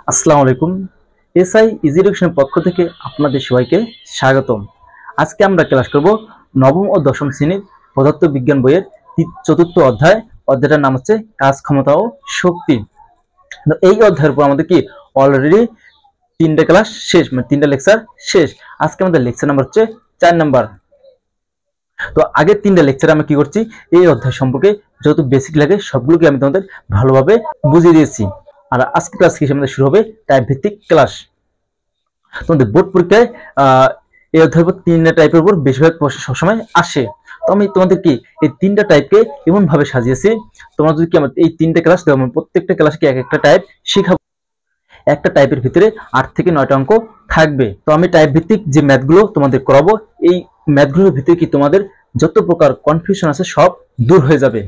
আসসালামু আলাইকুম। SI easy এডুকেশনের পক্ষ থেকে আপনাদের সবাইকে স্বাগতম। আজকে আমরা ক্লাস করব নবম ও দশম শ্রেণীর পদার্থ বিজ্ঞান বইয়ের চতুর্থ অধ্যায়। অধ্যায়টার নাম হচ্ছে কাজ, ক্ষমতা ও শক্তি। তো এই অধ্যায়ের উপর আমাদের কি অলরেডি তিনটা ক্লাস শেষ, মানে তিনটা লেকচার শেষ। আজকে আমাদের লেকচার নাম্বার হচ্ছে 4 নাম্বার। তো আগের তিনটা লেকচারে আমি কি করছি, এই অধ্যায় সম্পর্কে যত বেসিক লাগে সবগুলোকে আমি তোমাদের ভালোভাবে বুঝিয়ে দিয়েছি। আর আজকে ক্লাস থেকে আমাদের শুরু হবে টাইপ ভিত্তিক ক্লাস। তোমাদের বোর্ড পরীক্ষায় এই অধ্যায়ের উপর তিনটা টাইপের উপর বেশিরভাগ প্রশ্ন সবসময় আসে। তো আমি তোমাদের কি এই তিনটা টাইপকে এমন ভাবে সাজিয়েছি, তোমরা যদি কি আমার এই তিনটা ক্লাস দেবো, প্রত্যেকটা ক্লাসকে এক একটা টাইপ শেখাবো। একটা টাইপের ভিতরে 8 থেকে 9টা অঙ্ক থাকবে। তো আমি টাইপ ভিত্তিক যে ম্যাথগুলো তোমাদের করাবো, এই ম্যাথগুলোর ভিতরে কি তোমাদের যত প্রকার কনফিউশন আছে সব দূর হয়ে যাবে।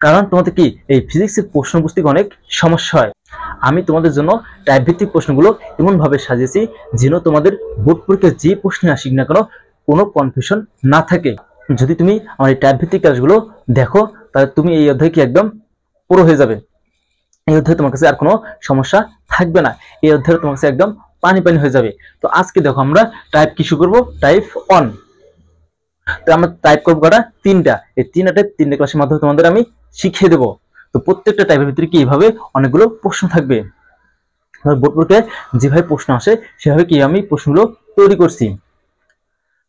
কারণ তোমাদের কি এই ফিজিক্সের প্রশ্ন বুঝতে অনেক সমস্যা হয়। আমি তোমাদের জন্য টাইপ ভিত্তিক প্রশ্নগুলো এমন ভাবে সাজিয়েছি যেন তোমাদের বোর্ড পরীক্ষায় যে প্রশ্ন আসুক না কেন কোনো কনফিউশন না থাকে। যদি তুমি আমার এই টাইপ ভিত্তিক ক্লাসগুলো দেখো, তাহলে তুমি এই অধ্যায় কি একদম পুরো হয়ে যাবে। এই অধ্যায়ে তোমার কাছে আর কোনো সমস্যা থাকবে না। এই অধ্যায়ে তোমার কাছে একদম পানি পানি হয়ে যাবে। তো আজকে দেখো আমরা টাইপ কিছু করবো, টাইপ 1। তো আমরা টাইপ করবো কটা, তিনটা। এই তিনটা টাইপ তিনটা ক্লাসের মাধ্যমে তোমাদের আমি শিখিয়ে দেবো। তো প্রত্যেকটা টাইপের ভিতরে কি এইভাবে অনেকগুলো প্রশ্ন থাকবে। বোর্ড পরীক্ষায় যেভাবে প্রশ্ন আসে সেভাবে কি আমি প্রশ্নগুলো তৈরি করছি।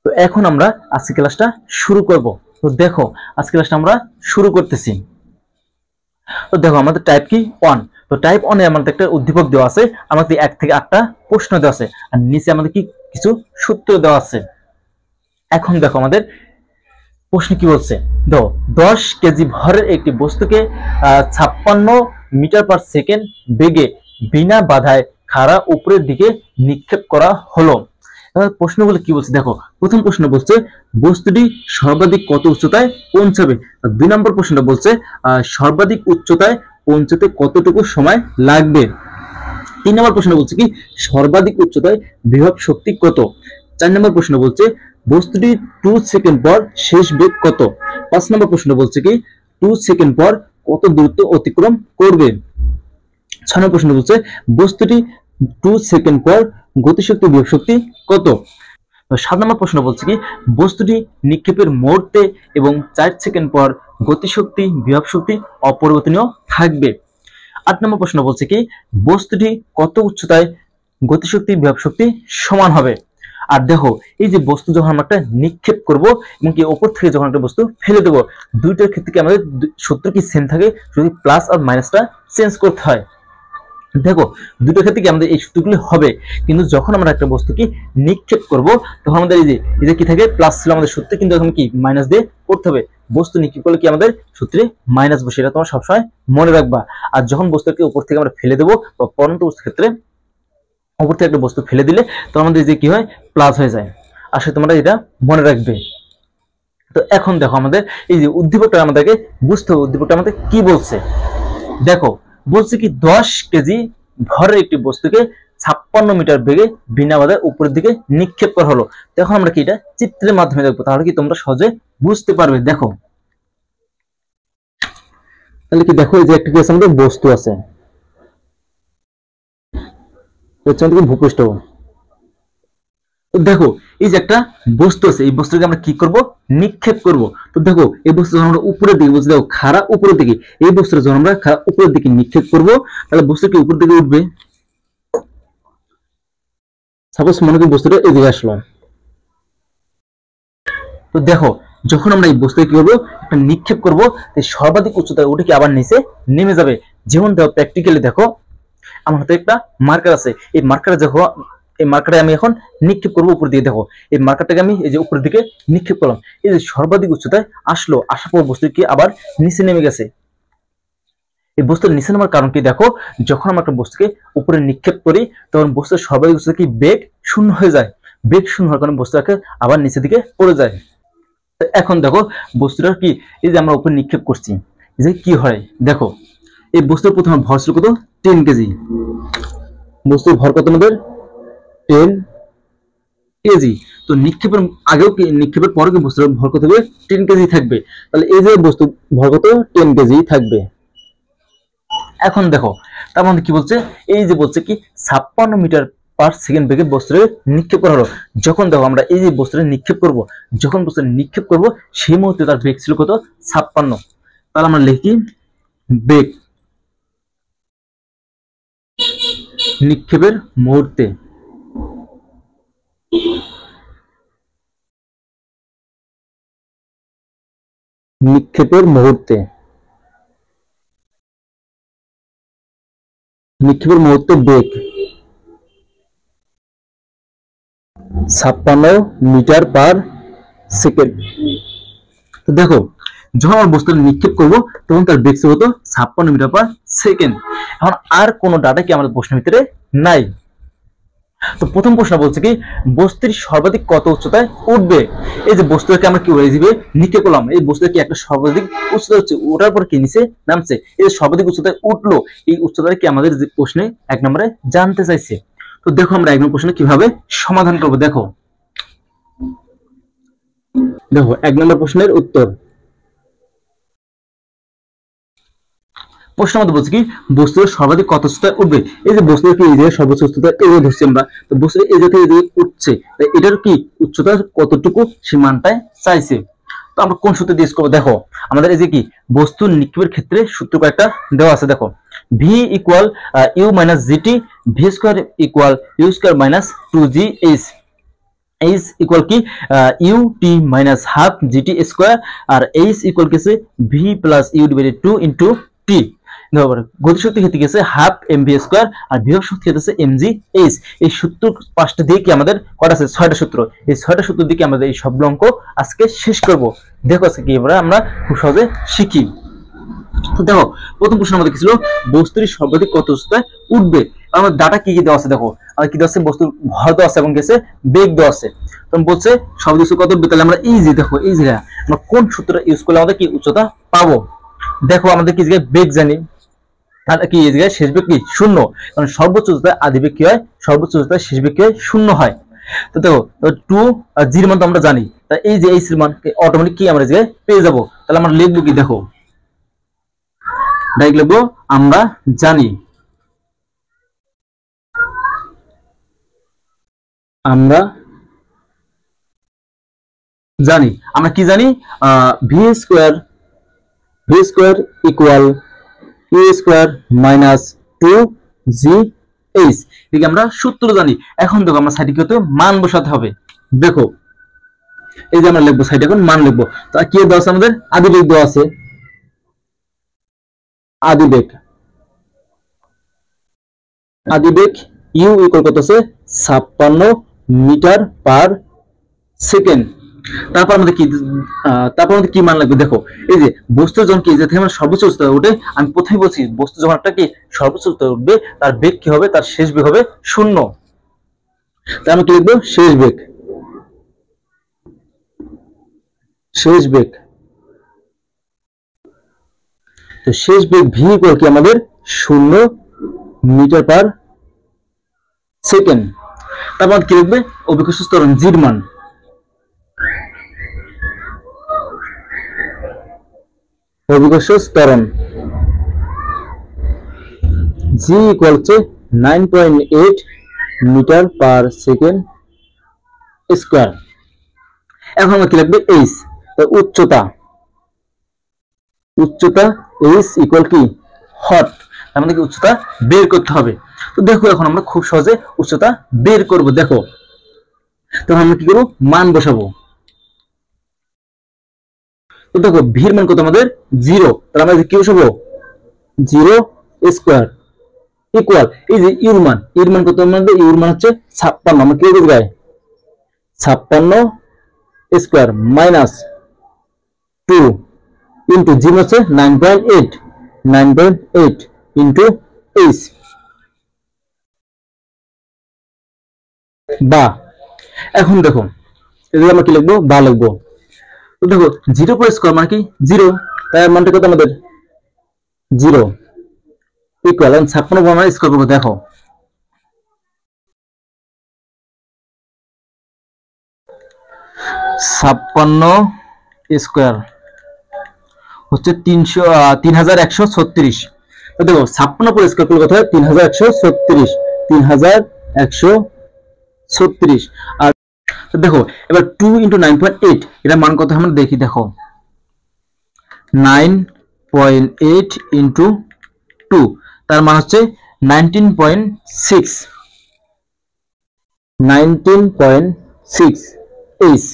তো এখন আমরা আজকে ক্লাসটা শুরু করব। তো দেখো আজকে ক্লাসটা আমরা শুরু করতেছি। তো দেখো আমাদের টাইপ কি 1। তো টাইপ 1 এ আমাদের একটা উদ্দীপক দেওয়া আছে, আমাদের 1 থেকে 8টা প্রশ্ন দেওয়া আছে, আর নিচে আমাদের কি কিছু সূত্র দেওয়া আছে। এখন দেখো আমাদের প্রশ্ন কি বলছে, 10 কেজি ভরের একটি বস্তুকে 56 মিটার পার সেকেন্ড বেগে বিনা বাধায় খাড়া উপরের দিকে নিক্ষেপ করা হলো। প্রশ্নগুলো কি বলছে দেখো। প্রথম প্রশ্ন বলছে বস্তুটি সর্বাধিক কত উচ্চতায় পৌঁছাবে। 2 নম্বর প্রশ্নটা বলছে সর্বাধিক উচ্চতায় পৌঁছতে কতটুকু সময় লাগবে। 3 নম্বর প্রশ্ন বলছে কি সর্বাধিক উচ্চতায় বিভব শক্তি কত। 4 নম্বর প্রশ্ন বলছে বস্তুটি 2 সেকেন্ড পর শেষ বেগ কত। 5 নম্বর প্রশ্ন বলছে কি 2 সেকেন্ড পর কত দূরত্ব অতিক্রম করবে। 6 নম্বর প্রশ্ন বলছে বস্তুটি 2 সেকেন্ড পর গতিশক্তি বিভব শক্তি কত। 7 নম্বর প্রশ্ন বলছে কি বস্তুটি নিক্ষেপের মুহূর্তে এবং 4 সেকেন্ড পর গতিশক্তি বিভব শক্তি অপরিবর্তনীয় থাকবে। 8 নম্বর প্রশ্ন বলছে কি বস্তুটি কত উচ্চতায় গতিশক্তি বিভব শক্তি সমান হবে। আর দেখো এই যে বস্তু যখন আমরা একটা নিক্ষেপ করব এবং কি উপর থেকে যখন একটা বস্তু ফেলে দেবো, দুইটার ক্ষেত্রে কি আমাদের সূত্র কি সেম থাকে, যদি প্লাস আর মাইনাসটা চেঞ্জ করতে হয়। দেখো দুটো ক্ষেত্রে কি আমাদের এই সূত্রগুলি হবে, কিন্তু যখন আমরা একটা বস্তু কি নিক্ষেপ করব তখন আমাদের এই যে কি থাকে প্লাস ছিল আমাদের সূত্রে, কিন্তু এখন কি মাইনাস দিয়ে করতে হবে। বস্তু নিক্ষেপ করলে কি আমাদের সূত্রে মাইনাস বসে, এটা তোমরা সবসময় মনে রাখবা। আর যখন বস্তুকে উপর থেকে আমরা ফেলে দেবো বা পরন্ত বস্তুর ক্ষেত্রে উপর থেকে একটা বস্তু ফেলে দিলে তখন আমাদের যে কি হয় প্লাস হয়ে যায়। আসলে তোমরা এটা মনে রাখবে। তো এখন দেখো আমাদের এই যে উদ্দীপকটা আমাদেরকে বুঝতে হবে, উদ্দীপকটা আমাদের কি বলছে। দেখো বলছে কি 10 কেজি ভরের একটি বস্তুকে 56 মিটার বেগে বিনা বাধায় উপরের দিকে নিক্ষেপ করা হলো। এখন আমরা কি এটা চিত্রের মাধ্যমে দেখবো, তাহলে কি তোমরা সহজে বুঝতে পারবে। দেখো তাহলে কি দেখো এই যে একটা কেস আমাদের বস্তু আছে, ভূপৃষ্ঠ। তো দেখো এই যে একটা বস্তু আছে, এই বস্তুকে আমরা কি করব নিক্ষেপ করব। তো দেখো এই বস্তু যখন আমরা উপরের দিকে বুঝতে দেখো খাড়া উপরের দিকে, এই বস্তুটা যখন আমরা খাড়া উপরের দিকে নিক্ষেপ করব তাহলে বস্তু কি উপরের দিকে উঠবে। সাপোজ মনে করি বস্তুটা এদিকে আসলো। তো দেখো যখন আমরা এই বস্তুকে কি করবো একটা নিক্ষেপ করবো, সর্বাধিক উচ্চতায় উঠে কি আবার নিচে নেমে যাবে। যেমন দেখো প্র্যাকটিক্যালি দেখো আমার হাতে একটা মার্কার আছে, এই মার্কারে দেখো এই মার্কারে আমি এখন নিক্ষেপ করবো উপর দিকে। দেখো এই মার্কারটাকে আমি এই যে উপরের দিকে নিক্ষেপ করলাম, এই যে সর্বাধিক উচ্চতায় আসলো, আসার পর বস্তু কি আবার নিচে নেমে গেছে। এই বস্তুর নিচে নামার কারণ কি দেখো, যখন আমরা একটা বস্তুকে উপরে নিক্ষেপ করি তখন বস্তুর সর্বাধিক উচ্চতা কি বেগ শূন্য হয়ে যায়। বেগ শূন্য হওয়ার কারণে বস্তুটাকে আবার নিচের দিকে পড়ে যায়। এখন দেখো বস্তুটা কি এই যে আমরা উপরে নিক্ষেপ করছি, এই যে কি হয় দেখো এই বস্তুর প্রথমে ভর ছিল কত 10 কেজি। বস্তুর ভর কত আমাদের 10 কেজি। তো নিক্ষেপের আগেও কি নিক্ষেপের পরে কি বস্তুর ভর কত হবে 10 কেজি থাকবে। তাহলে এই যে বস্তু ভর কত 10 কেজি থাকবে। এখন দেখো তার মধ্যে কি বলছে, এই যে বলছে কি 56 মিটার পার সেকেন্ড বেগে বস্তুরে নিক্ষেপ করা হলো। যখন দেখো আমরা এই যে বস্তুরে নিক্ষেপ করব, যখন বস্তুরে নিক্ষেপ করব সেই মুহূর্তে তার বেগ ছিল কত, 56। তাহলে আমরা লিখি বেগ নিক্ষেপের মুহূর্তে, নিক্ষেপের মুহূর্তে, নিক্ষেপের মুহূর্তে বেগ 56 মিটার পার সেকেন্ড। তো দেখো যখন আমরা বস্তুটা নিক্ষেপ করব তখন তার বেগ ছিল কত, 56 মিটার পার সেকেন্ড। এখন আর কোনো ডাটা কি আমাদের প্রশ্নের ভিতরে নাই। তো প্রথম প্রশ্ন বলছে কি বস্তুর সর্বাধিক কত উচ্চতায় উঠবে। এই যে বস্তুটাকে আমরা কি বলে দিবে, নিক্ষেপ করলাম, এই বস্তুটা কি একটা সর্বাধিক উচ্চতা হচ্ছে, ওঠার পর কি নিচে নামছে, এই যে সর্বাধিক উচ্চতায় উঠলো, এই উচ্চতাটা কি আমাদের যে প্রশ্নে এক নম্বরে জানতে চাইছে। তো দেখো আমরা এক নম্বর প্রশ্ন কিভাবে সমাধান করব। দেখো দেখো এক নম্বর প্রশ্নের উত্তর। প্রশ্নের মধ্যে বলছে কি বস্তুর সর্বাধিক কত উচ্চতায় উঠবে। এই যে বস্তুর কি এই যে সর্বোচ্চ উচ্চতা এই যে ধরছি আমরা, তো বস্তু এই যে থেকে এই যে উঠছে, এটার কি উচ্চতা কতটুকু সেই মানটাই চাইছে। তো আমরা কোন সূত্র দিয়ে করবো, দেখো আমাদের এই যে কি বস্তুর নিক্ষেপের ক্ষেত্রে সূত্র কয়েকটা দেওয়া আছে। দেখো V equal U minus GT, V square equal U square minus 2g H, H equal কি U T minus half GT square, আর এইচ ইকুয়াল কি V plus U divided 2 into T. গতিশক্তি ক্ষেত্রে গেছে হাফ এমভি স্কোয়ার, আর বিভব শক্তি ক্ষেত্রে MG H. এই সূত্র পাঁচটা দিয়ে কি আমাদের কটা আছে, 6টা সূত্র। এই 6টা সূত্র দিয়ে আমাদের এই সবগুলো অঙ্ক আজকে শেষ করব। দেখো আজকে কি আমরা খুব সহজে শিখি। তো দেখো প্রথম প্রশ্ন আমাদের কি ছিল, বস্তুর সর্বাধিক কত উচ্চতায় উঠবে। আমার ডাটা কি কি দেওয়া আছে, দেখো আর কি দেওয়া আছে, বস্তুর ভর দেওয়া আছে এবং গেছে বেগ দেওয়া আছে। তখন বলছে সর্বাধিক কত উঠবে, তাহলে আমরা এই যে দেখো এই যে আমরা কোন সূত্রটা ইউজ করলে আমাদের কি উচ্চতা পাবো। দেখো আমাদের কি জায়গায় বেগ জানি, তাহলে কি এই জায়গায় শেষ বেগ কি শূন্য, কারণ সর্বোচ্চ উচ্চতায় আদি বেগ কি হয়, সর্বোচ্চ উচ্চতায় শেষ বেগ কি হয়, শূন্য হয়। তো দেখো 2 আর 0 মান তো আমরা জানি, তাই এই যে এই মান অটোমেটিক কি আমরা জায়গায় পেয়ে যাব। তাহলে আমরা লিখবো কি, দেখো ডাইরেক্ট লিখবো আমরা জানি, আমরা জানি, আমরা কি জানি V square, V square equal U square minus 2g H. ঠিক আমরা সূত্র জানি। এখন দেখো আমরা সাইডে কি মান বসাতে হবে। দেখো এই যে আমরা লিখবো সাইডে এখন মান লিখবো। তা কি দেওয়া আছে আমাদের, আদি বেগ দেওয়া আছে, আদি বেগ, আদি বেগ ইউ ইকুয়াল কত আছে 56 মিটার পার সেকেন্ড। তারপর আমাদের কি মান লাগবে, দেখো এই যে বস্তু যখন কি যে থেকে সর্বোচ্চ উচ্চতায় উঠে, আমি প্রথমেই বলছি বস্তু যখন একটা কি সর্বোচ্চ উচ্চতায় উঠবে তার বেগ কি হবে, তার শেষ বেগ হবে শূন্য। তাই আমরা কি লিখবো, শেষ বেগ, শেষ বেগ। তো শেষ বেগ ভি ইকুয়াল কি আমাদের 0 মিটার পার সেকেন্ড। তারপর কি লিখবে, অভিকর্ষ ত্বরণ জির মান, অভিকর্ষ ত্বরণ জি ইকুয়াল হচ্ছে 9.8 মিটার পার সেকেন্ড স্কোয়ার। এখন আমরা কি লিখবে, এইচ উচ্চতা, উচ্চতা এইচ ইকুয়াল কি হট, আমাদের কি উচ্চতা বের করতে হবে। তো দেখো এখন আমরা খুব সহজে উচ্চতা বের করব। দেখো তখন আমরা কি করবো, মান বসাবো। তো দেখো ভির মান কত আমাদের 0, তাহলে আমরা কি বসাবো 0 স্কোয়ার ইকুয়াল এই যে ইউর মান, ইউর মান কত আমাদের, ইউর মান হচ্ছে 56, আমরা কি লিখবো 56 স্কোয়ার মাইনাস 2 ইন্টু জি হচ্ছে 9.8, 9.8 ইন্টু এইচ, বা এখন দেখো এদিকে আমরা কি লিখবো, বা লিখবো। তো দেখো 0 পর স্কোয়ার মানে কি 0, তাই মানটা কত আমাদের 0 ইকুয়াল 56 পর মানে স্কোয়ার করবো। দেখো 56 স্কোয়ার হচ্ছে 3136, তো দেখো 56 পর স্কয়ার করলে কত হয় 3136, 3136। আর তো দেখো এবার 2 × 9.8 এটা মান কত আমরা দেখি। দেখো 9.8 × 2 তার মান হচ্ছে 19.6 h।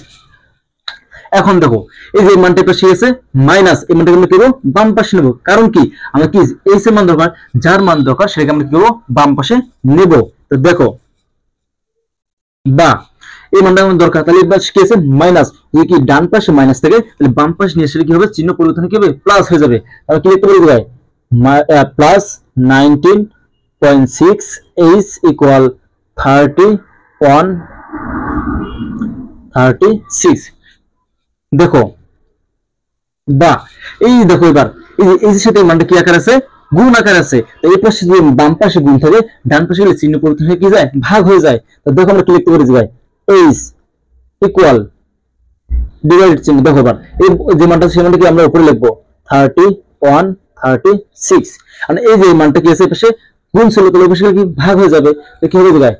এখন দেখো এই যে মানটা পাশে আছে মাইনাস, এই মানটাকে আমরা কি করব বাম পাশে নেব, কারণ কি আমরা কি এইচ এর মান দরকার, যার মান দরকার সেটাকে আমরা কি করব বাম পাশে নেব। তো দেখো বা এই মানটা আমাদের দরকার, তাহলে এই পাশে কি আছে মাইনাস, যদি কি ডান পাশে মাইনাস থাকে তাহলে বাম পাশে নিয়ে আসলে কি হবে চিহ্ন পরিবর্তন কি হবে প্লাস হয়ে যাবে। তাহলে কি লিখতে পারি ভাই প্লাস 19.6 h ইকুয়াল 3136। দেখো বা এই দেখো এবার এই সাথে মানটা কি আকার আছে গুণ আকার আছে, তো এই পাশে যদি বাম পাশে গুণ থাকে ডান পাশে গেলে চিহ্ন পরিবর্তন হয়ে কি যায় ভাগ হয়ে যায়। তো দেখো আমরা কি লিখতে পারি ভাই h ইকুয়াল ডিভাইডেড চিহ্ন, দেখো এবার এই যে মানটা সেই মানটা কি আমরা উপরে লিখবো 3136, আর এই যে মানটা কি আছে পাশে গুণ ছিল তাহলে পাশে কি ভাগ হয়ে যাবে, তো কি হবে ভাই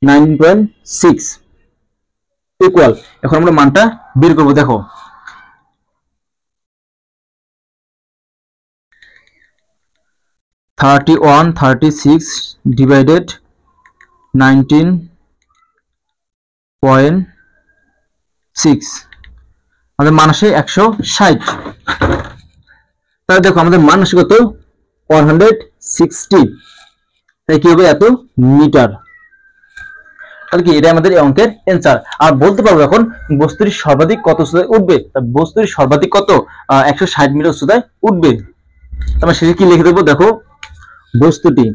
9.6 ইকুয়াল। এখন আমরা মানটা বের করব। দেখো 3136 ডিভাইডেড 19.6 আমাদের মান আসে 160। তাহলে দেখো আমাদের মান আসে কত 160, তাই কি হবে এত মিটার। তাহলে কি এটা আমাদের এই অঙ্কের অ্যানসার। আর বলতে পারবো এখন বস্তুর সর্বাধিক কত উচ্চতায় উঠবে, বস্তুর সর্বাধিক কত 160 মিটার উচ্চতায় উঠবে। আমরা শেষে কি লিখে দেবো, দেখো বস্তুটি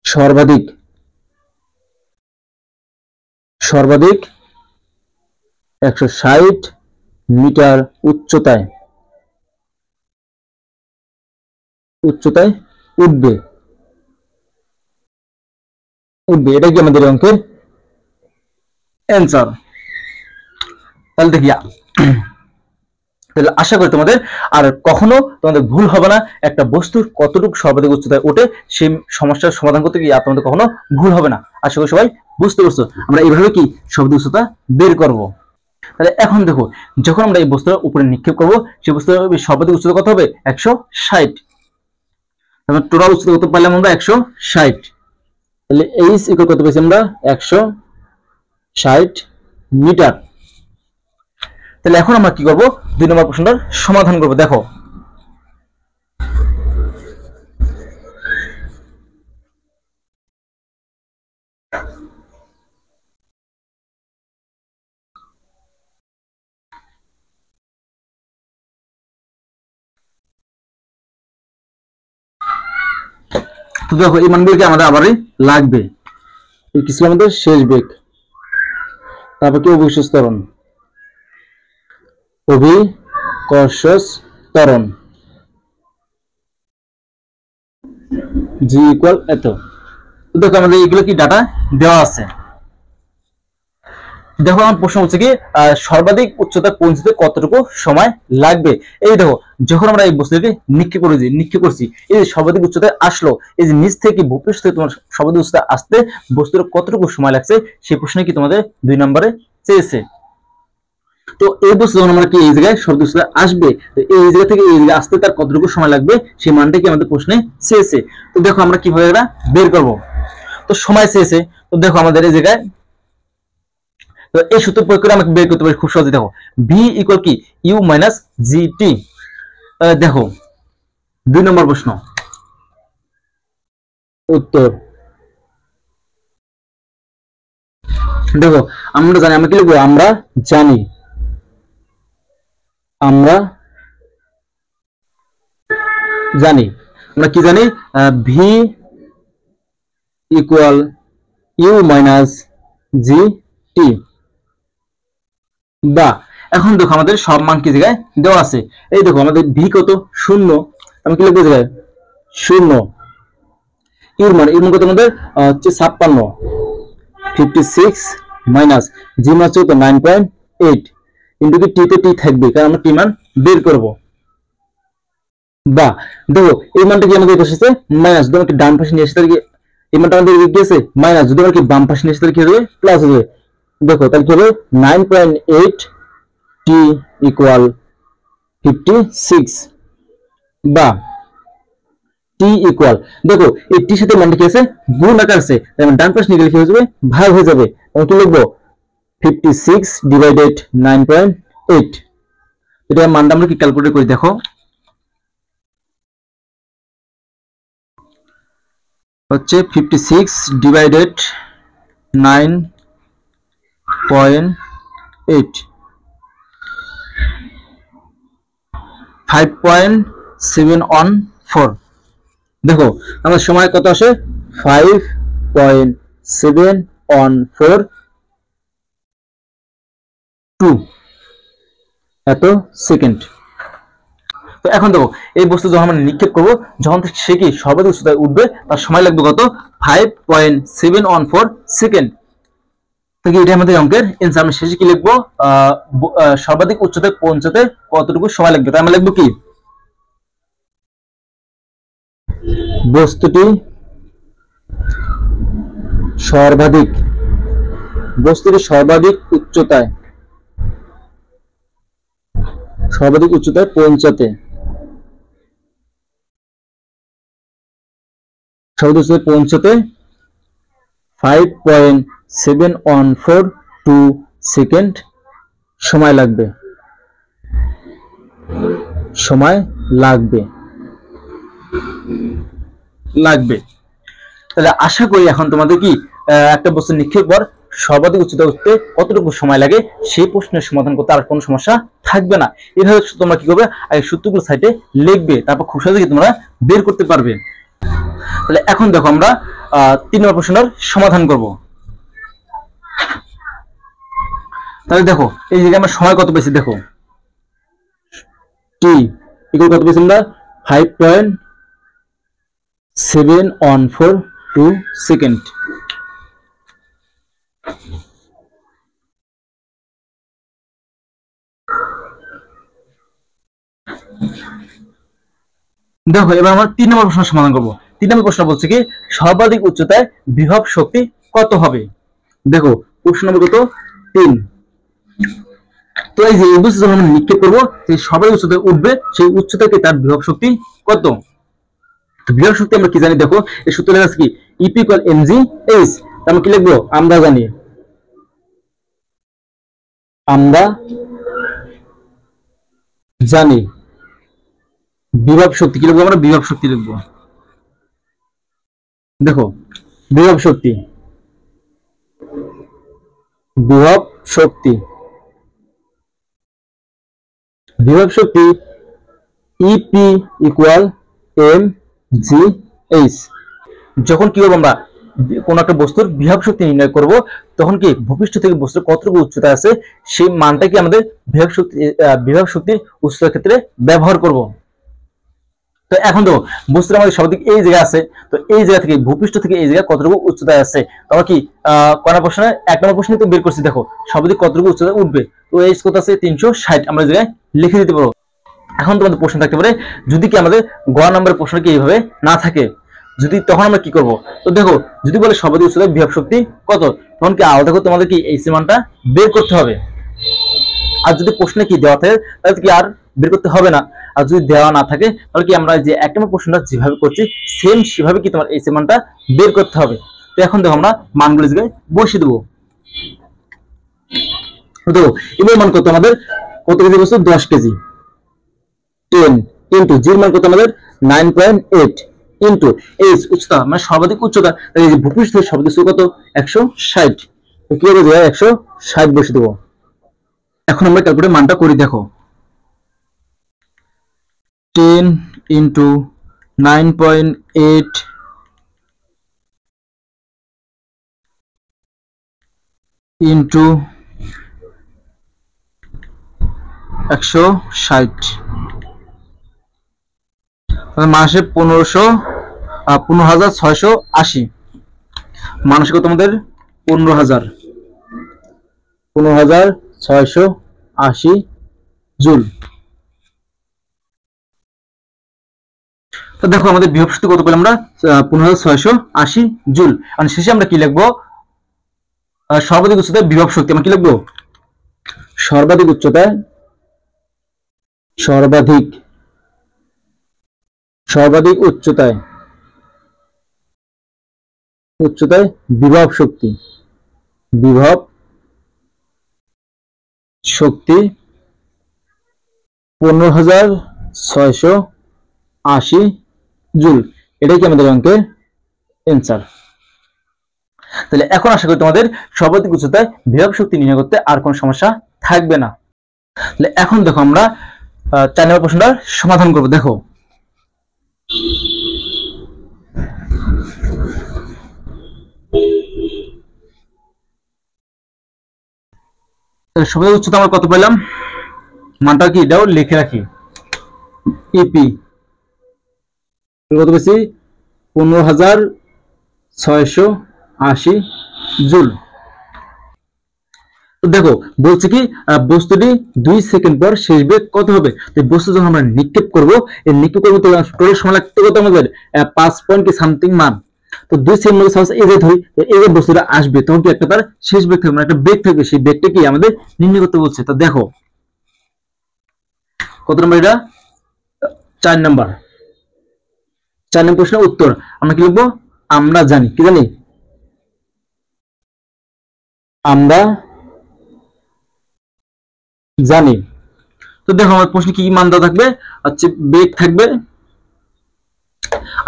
সর্বাধিক 160 মিটার উচ্চতায় উঠবে। এটা কি আমাদের অঙ্কের অ্যানসার। তাহলে দেখি তাহলে আশা করি তোমাদের আর কখনো তোমাদের ভুল হবে না, একটা বস্তুর কতটুকু সর্বাধিক উচ্চতায় ওঠে সেই সমস্যার সমাধান করতে গিয়ে তোমাদের কখনো ভুল হবে না। আশা করি সবাই বুঝতে পারছো। আমরা এইভাবে কি সর্বাধিক উচ্চতা বের করব। তাহলে এখন দেখো যখন আমরা এই বস্তুর উপরে নিক্ষেপ করব সেই বস্তুর সর্বাধিক উচ্চতা কত হবে 160, তাহলে টোটাল উচ্চতা কত পাইলাম আমরা 160। তাহলে h ইকুয়াল কত পেয়েছি আমরা 160 মিটার। তাহলে এখন আমরা কি করব 2 নম্বর প্রশ্নটার সমাধান করব। দেখো তো দেখো এই মানগুলোকে আমাদের আবারই লাগবে, কিছু আমাদের শেষ বেগ, তারপর কি অভিকর্ষ ত্বরণ জি ইকুয়াল এত। দেখো আমাদের এইগুলো কি ডাটা দেওয়া আছে। দেখো আমার প্রশ্ন হচ্ছে কি সর্বাধিক উচ্চতা পৌঁছতে কতটুকু সময় লাগবে। এই দেখো যখন আমরা এই বস্তুকে নিক্ষেপ করছি এই যে সর্বাধিক উচ্চতায় আসলো, এই যে নিচ থেকে ভূপৃষ্ঠ থেকে তোমার সর্বাধিক উচ্চতায় আসতে বস্তুর কতটুকু সময় লাগছে সেই প্রশ্নে কি তোমাদের 2 নম্বরে চেয়েছে। তো এই বস্তু যখন আমরা কি এই জায়গায় সর্বাধিক উচ্চতায় আসবে, তো এই জায়গা থেকে এই জায়গায় আসতে তার কতটুকু সময় লাগবে সেই মানটা কি আমাদের প্রশ্নে চেয়েছে। তো দেখো আমরা কিভাবে এটা বের করব। তো সময় চেয়েছে, তো দেখো আমাদের এই জায়গায় তো এই সূত্র প্রয়োগ করে আমাকে বের করতে পারি খুব সহজে। দেখো v ইকুয়াল কি u মাইনাস gt। দেখো 2 নম্বর প্রশ্ন উত্তর। দেখো আমরা জানি, আমরা কি লিখবো, আমরা জানি আমরা কি জানি v equal u minus gt। বা এখন দেখো আমাদের সব মান কি জায়গায় দেওয়া আছে। এই দেখো আমাদের v কত 0, আমি কি লিখবো জায়গায় 0, এর মান কত আমাদের হচ্ছে 56 মাইনাস জি মান হচ্ছে 9.6 8 কিন্তু কি টি তে টি থাকবে, কারণ আমরা টি মান বের করব। বা দেখো এই মানটা কি আমাদের এসেছে মাইনাস, যদি আমরা ডান পাশে নিয়ে আসি তাহলে এই মানটা আমাদের গিয়েছে মাইনাস, যদি আমরা কি বাম পাশে নিয়ে আসি তাহলে কি হবে প্লাস হবে। দেখো তাহলে কি হবে 9.8 টি ইকুয়াল 56, বা টি ইকুয়াল, দেখো এই টির সাথে মানটা কি আছে গুণ আকার আছে, তাই আমরা ডান পাশে নিয়ে গেলে কি হয়ে যাবে ভাগ হয়ে যাবে। আমরা কি লিখবো 56 ডিভাইডেড 9.8। এটা মানটা আমরা কি ক্যালকুলেট করি, দেখো হচ্ছে 56 ডিভাইডেড 9.8 5.714। দেখো আমার সময় কত আসে 5.714 এত সেকেন্ড। তো এখন দেখো এই বস্তু যখন আমরা নিক্ষেপ করবো, যখন সে কি সর্বাধিক উচ্চতায় উঠবে তার সময় লাগবে কত 5.714 সেকেন্ড। তো কি এটা আমাদের অঙ্কের এনসার। আমি শেষে কি লিখবো সর্বাধিক উচ্চতায় পৌঁছাতে কতটুকু সময় লাগবে, তাই আমরা লিখবো কি বস্তুটি সর্বাধিক উচ্চতায় পৌঁছাতে 5.714 সেকেন্ড সময় লাগবে। তাহলে আশা করি এখন তোমাদের কি একটা বস্তু নিক্ষেপ পর সর্বাধিক উচ্চতা উঠতে কতটুকু সময় লাগে সেই প্রশ্নের সমাধান করতে আর কোনো সমস্যা থাকবে না। এভাবে তোমরা কি করবে আগে সূত্রগুলো সাইডে লিখবে, তারপর খুব সহজে তোমরা বের করতে পারবে। তাহলে এখন দেখো আমরা 3 নম্বর প্রশ্নের সমাধান করব। তাহলে দেখো এই জায়গায় আমরা সময় কত পেয়েছি, দেখো টি ইকুয়াল কত পেয়েছি আমরা 5.714 সেকেন্ড। দেখো এবার আমরা 3 নম্বর প্রশ্নের সমাধান করব। 3 নম্বর প্রশ্ন বলছে কি সর্বাধিক উচ্চতায় বিভব শক্তি কত হবে। দেখো প্রশ্ন নম্বর কত 3। তো এই যে এই বস্তু যখন আমরা নিক্ষেপ করবো সেই সর্বাধিক উচ্চতায় উঠবে, সেই উচ্চতাকে তার বিভব শক্তি কত। তো বিভব শক্তি আমরা কি জানি, দেখো এই সূত্র লেখা আছে কি ইপি ইকুয়াল এমজি এইচ। আমরা কি লিখবো আমরা জানি বিভব শক্তি কি লিখবো আমরা বিভব শক্তি লিখবো। দেখো বিভব শক্তি EP equal M G H. যখন কি করবো আমরা কোন একটা বস্তুর বিভব শক্তি নির্ণয় করব, তখন কি ভূপৃষ্ঠ থেকে বস্তুর কতটুকু উচ্চতা আছে সেই মানটা কি আমাদের বিভব শক্তির উচ্চতার ক্ষেত্রে ব্যবহার করব। তো এখন দেখো বস্তুর আমাদের সর্বাধিক এই জায়গা আছে, তো এই জায়গা থেকে ভূপৃষ্ঠ থেকে এই জায়গা কতটুকু উচ্চতায় আছে, তখন কি কয়টা প্রশ্নে 1 নম্বর প্রশ্নে তো বের করছি। দেখো সর্বাধিক কতটুকু উচ্চতায় উঠবে, তো এই কত আছে 360, আমরা এই জায়গায় লিখে দিতে পারবো। এখন তোমাদের প্রশ্ন থাকতে পারে যদি কি আমাদের গ নম্বরের প্রশ্ন কি এইভাবে না থাকে, যদি তখন আমরা কি করব। তো দেখো যদি বলে সর্বাধিক উচ্চতায় বিভব শক্তি কত, তখন কি আলাদা করে তোমাদের কি এই মানটা বের করতে হবে। আর যদি প্রশ্নে কি দেওয়া থাকে তাহলে কি আর বের করতে হবে না। আর যদি দেওয়া না থাকে তাহলে কি আমরা যে 1 নম্বর প্রশ্নটা যেভাবে করছি সেম সেভাবে কি তোমার এই মানটা বের করতে হবে। তো এখন দেখো আমরা মানগুলো জায়গায় বসিয়ে দেবো। তো এবার মান কত আমাদের কত কেজি বস্তু 10 কেজি 10 ইনটু জির মান কত আমাদের 9.8 ইনটু এইচ উচ্চতা মানে সর্বাধিক উচ্চতা, এই যে ভূপৃষ্ঠ থেকে সর্বাধিক উচ্চতা কত 160। তো কি হবে 160 বসিয়ে দেবো। এখন আমরা ক্যালকুলেটর মানটা করি, দেখো 10 ইনটু 9.8 ইনটু 160 মাসে 15,680 মানসিক তোমাদের 15,680 680 জুল। তো দেখো আমাদের বিভব শক্তি কত পেলাম আমরা, 15680 জুল। মানে শেষে আমরা কি লিখবো, সর্বাধিক উচ্চতায় বিভব শক্তি আমরা কি লিখবো, সর্বাধিক উচ্চতায় সর্বাধিক উচ্চতায় বিভব শক্তি 15680 জুল। এটাই কি আমাদের অঙ্কের অ্যান্সার। তাহলে এখন আশা করি তোমাদের সর্বাধিক উচ্চতায় বিভব শক্তি নির্ণয় করতে আর কোনো সমস্যা থাকবে না। তাহলে এখন দেখো আমরা 4 নম্বর প্রশ্নটার সমাধান করব। দেখো সর্বাধিক উচ্চতা আমরা কত পেলাম, মানটা কি এটাও লিখে রাখি, ইপি কত পেয়েছি, 15680 জুল। তো দেখো বলছে কি বস্তুটি 2 সেকেন্ড পর শেষ বেগ কত হবে। তো বস্তু যখন আমরা নিক্ষেপ করব, এই নিক্ষেপ করব তো টোটাল সময় লাগতে কত আমাদের 5 পয়েন্ট কি সামথিং মান। তো 2 সেকেন্ড মধ্যে সাপোজ এই যে ধরি, এই যে বস্তুটা আসবে তখন কি একটা তার শেষ বেগ থাকবে, মানে একটা বেগ থাকবে, সেই বেগটা কি আমাদের নির্ণয় করতে বলছে। তো দেখো কত নম্বর এটা, 4 নম্বর প্রশ্নের উত্তর আমরা কি লিখবো, আমরা জানি, কি জানি, আমরা জানি। তো দেখো আমার প্রশ্নে কি কি মান দেওয়া থাকবে, হচ্ছে বেগ থাকবে,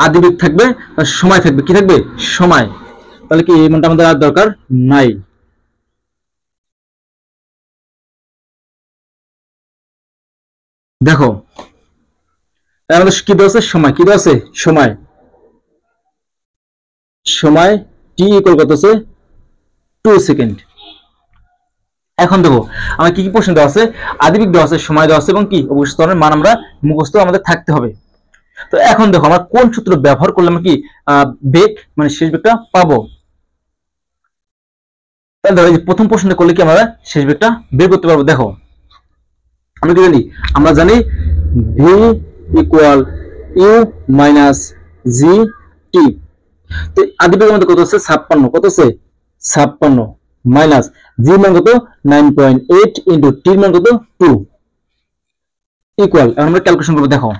আদি বেগ থাকবে, সময় থাকবে, কি থাকবে, সময়। তাহলে কি এই মানটা আমাদের আর দরকার নাই। দেখো আমাদের কি দেওয়া আছে, সময়, কি দেওয়া আছে, সময় টি ইকুয়াল কত আছে, 2 সেকেন্ড। এখন দেখো আমার কি কি প্রশ্ন দেওয়া আছে, আদিবেগ দেওয়া আছে, সময় দেওয়া আছে এবং কি অবশিষ্ট ত্বরণের মান আমরা মুখস্থ আমাদের থাকতে হবে। তো এখন দেখো আমরা কোন সূত্র ব্যবহার করলে আমরা কি বেগ মানে শেষ বেগটা পাবো। তাহলে ধরো এই যে প্রথম প্রশ্নটা করলে কি আমরা শেষ বেগটা বের করতে পারবো। দেখো আমরা কি জানি, আমরা জানি ভি ইকুয়াল ইউ মাইনাস জি টি। তো আদিবেগ আমাদের কত আছে 56, কত আছে 56 মাইনাস জি মান কত 9.8 ইনটু টি মান কত 2 ইকুয়াল। এখন আমরা ক্যালকুলেশন করব। দেখো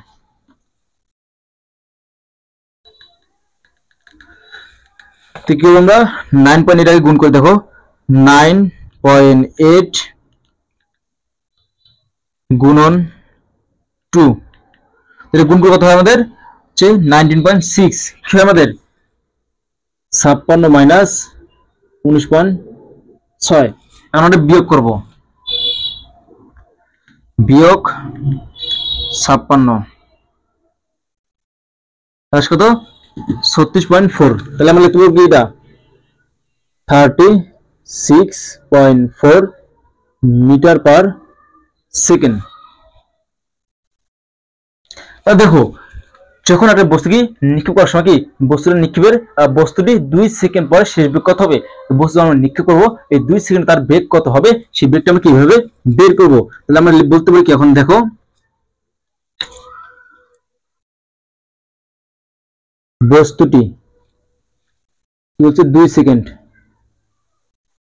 তো কি আমরা 9.8 আগে গুণ করে, দেখো 9.8 গুণন 2, তাহলে গুণ করে কত হয় আমাদের হচ্ছে 19.6, কি হয় আমাদের 56 মাইনাস 19.6। এখন আমরা বিয়োগ করব, বিয়োগ 56 কত 36.4। তাহলে আমরা লিখতে পারবো কি এটা 36.4 মিটার পার সেকেন্ড। দেখো যখন একটা বস্তু কি নিক্ষেপ করার সময় কি বস্তুটি 2 সেকেন্ড পরে শেষ বেগ কত হবে, বস্তু আমরা নিক্ষেপ করবো এই 2 সেকেন্ড তার বেগ কত হবে, সেই বেগটা আমরা কিভাবে বের করব। তাহলে আমরা বলতে পারি কি, এখন দেখো বস্তুটি কি হচ্ছে 2 সেকেন্ড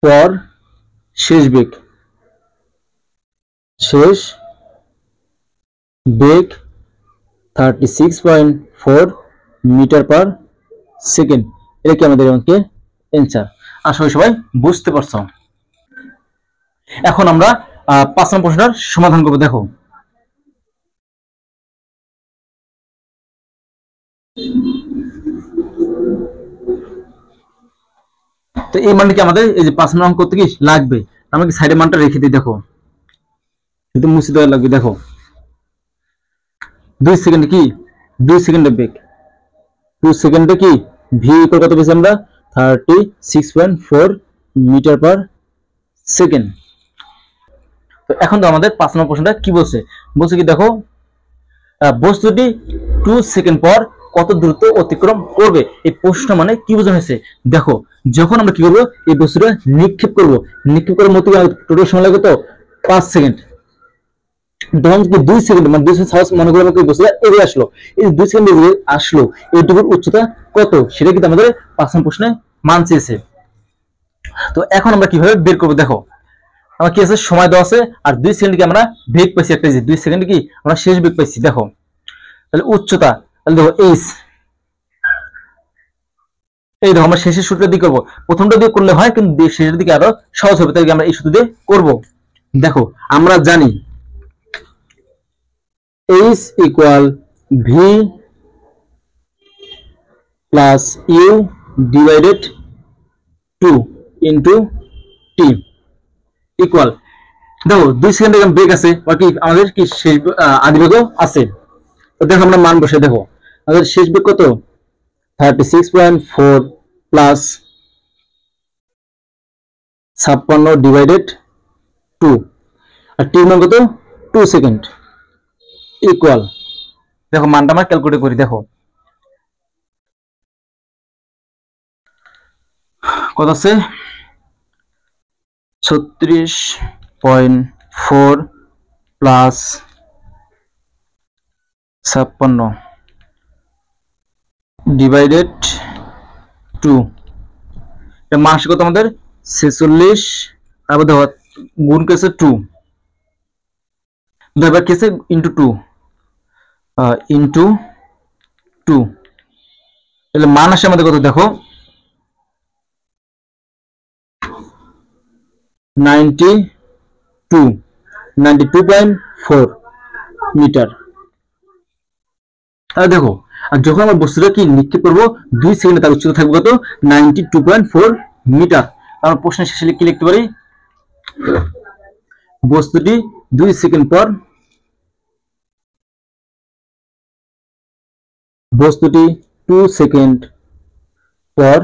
পর শেষ বেগ 36.4 মিটার পার সেকেন্ড। এটা কি আমাদের অঙ্কের অ্যান্সার। আশা করি সবাই বুঝতে পারছো। এখন আমরা 5 নম্বর প্রশ্নটার সমাধান করব। দেখো তো এই মানটা কি আমাদের এই যে 5 নম্বর অঙ্ক করতে কি লাগবে, আমরা কি সাইডে মানটা রেখে দিই। দেখো কিন্তু মুছে দেওয়া লাগবে। দেখো 2 সেকেন্ডে কি 2 সেকেন্ডের বেগ, 2 সেকেন্ডে কি ভি ইকুয়াল কত পেয়েছি আমরা 36.4 মিটার পার সেকেন্ড। তো এখন তো আমাদের 5 নম্বর প্রশ্নটা কি বলছে, কি দেখো বস্তুটি 2 সেকেন্ড পর কত দ্রুত অতিক্রম করবে। এই প্রশ্ন মানে কি বোঝানো হয়েছে? দেখো, যখন আমরা কি করবো, এই বস্তুটা নিক্ষেপ করবো, নিক্ষেপ করার মতো টোটাল সময় লাগবে তো 5 সেকেন্ড। তখন যদি 2 সেকেন্ড মানে 2 সেকেন্ড মনে করে আমাকে বস্তুটা এগিয়ে আসলো, এই 2 সেকেন্ড এগিয়ে আসলো, এইটুকুর উচ্চতা কত সেটা কিন্তু আমাদের 5 নম্বর প্রশ্নে মান চেয়েছে। তো এখন আমরা কিভাবে বের করবো? দেখো, আমার কি আছে, সময় দেওয়া আছে, আর 2 সেকেন্ড কি আমরা বেগ পাইছি একটা, যে 2 সেকেন্ড কি আমরা শেষ বেগ পাইছি। দেখো তাহলে উচ্চতা, তাহলে দেখো এইচ, এই দেখো আমরা শেষের সূত্র দিয়ে করবো, প্রথমটা দিয়ে করলে হয় কিন্তু শেষের দিকে আরো সহজ হবে, তাই আমরা এই সূত্র দিয়ে করবো। দেখো আমরা জানি H equal V plus U divided 2 into T equal, দেখো 2 সেকেন্ড ব্রেক আছে, বাকি আমাদের কি শেষ আদি বেগও আছে। তো দেখো আমরা মান বসে, দেখো আমাদের শেষ বেগ কত, 36.4 প্লাস 56 ডিভাইডেড 2, আর টির মান কত 2 সেকেন্ড ইকুয়াল, দেখো মানটা আমরা ক্যালকুলেট করি। দেখো কত আছে, 36.4 প্লাস 56 ডিভাইডেড 2, এর মান কত আমাদের 46, তারপর দেখো গুণ করেছে 2, এবার কেসে ইন্টু 2 ইন্টু 2, তাহলে মান আসে আমাদের কত, দেখো 92.4 মিটার। তাহলে দেখো, আর যখন আমরা বস্তুটা কি নিক্ষেপ করবো 2 সেকেন্ডে, তার উচ্চতা থাকবে কত 92.4 মিটার। আমরা প্রশ্নের শেষে কি লিখতে পারি, বস্তুটি 2 সেকেন্ড পর, বস্তুটি 2 সেকেন্ড পর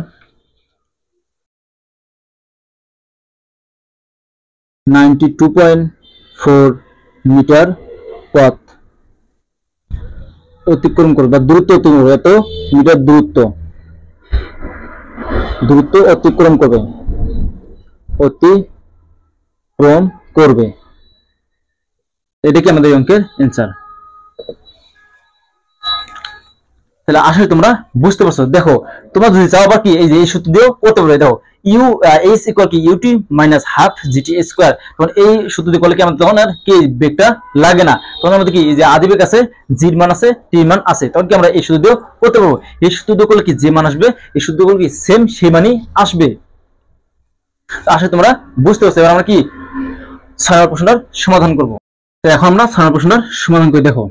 92.4 মিটার পথ অতিক্রম করবে, বা দূরত্ব অতিক্রম করবে, এত মিটার দূরত্ব অতিক্রম করবে, অতিক্রম করবে। এটা কি আমাদের অঙ্কের অ্যান্সার। তাহলে আসলে তোমরা বুঝতে পারছো। দেখো তোমরা যদি চাও আবার কি এই যে এই সূত্র দিয়েও করতে পারবে। দেখো ইউ এইচ ইকুয়াল কি UT minus half GT square, তখন এই সূত্র দিয়ে করলে কি আমাদের তখন আর কি বেগটা লাগে না, তখন আমাদের কি যে আদি বেগ আছে, জির মান আছে, টি মান আছে, তখন কি আমরা এই সূত্র দিয়েও করতে পারবো। এই সূত্র দিয়ে করলে কি যে মান আসবে, এই সূত্র দিয়ে করলে কি সেম সেই মানই আসবে। আসলে তোমরা বুঝতে পারছো। এবার আমরা কি 6 নম্বর প্রশ্নটার সমাধান করব। তো এখন আমরা 6 নম্বর প্রশ্নটার সমাধান করে দেখো।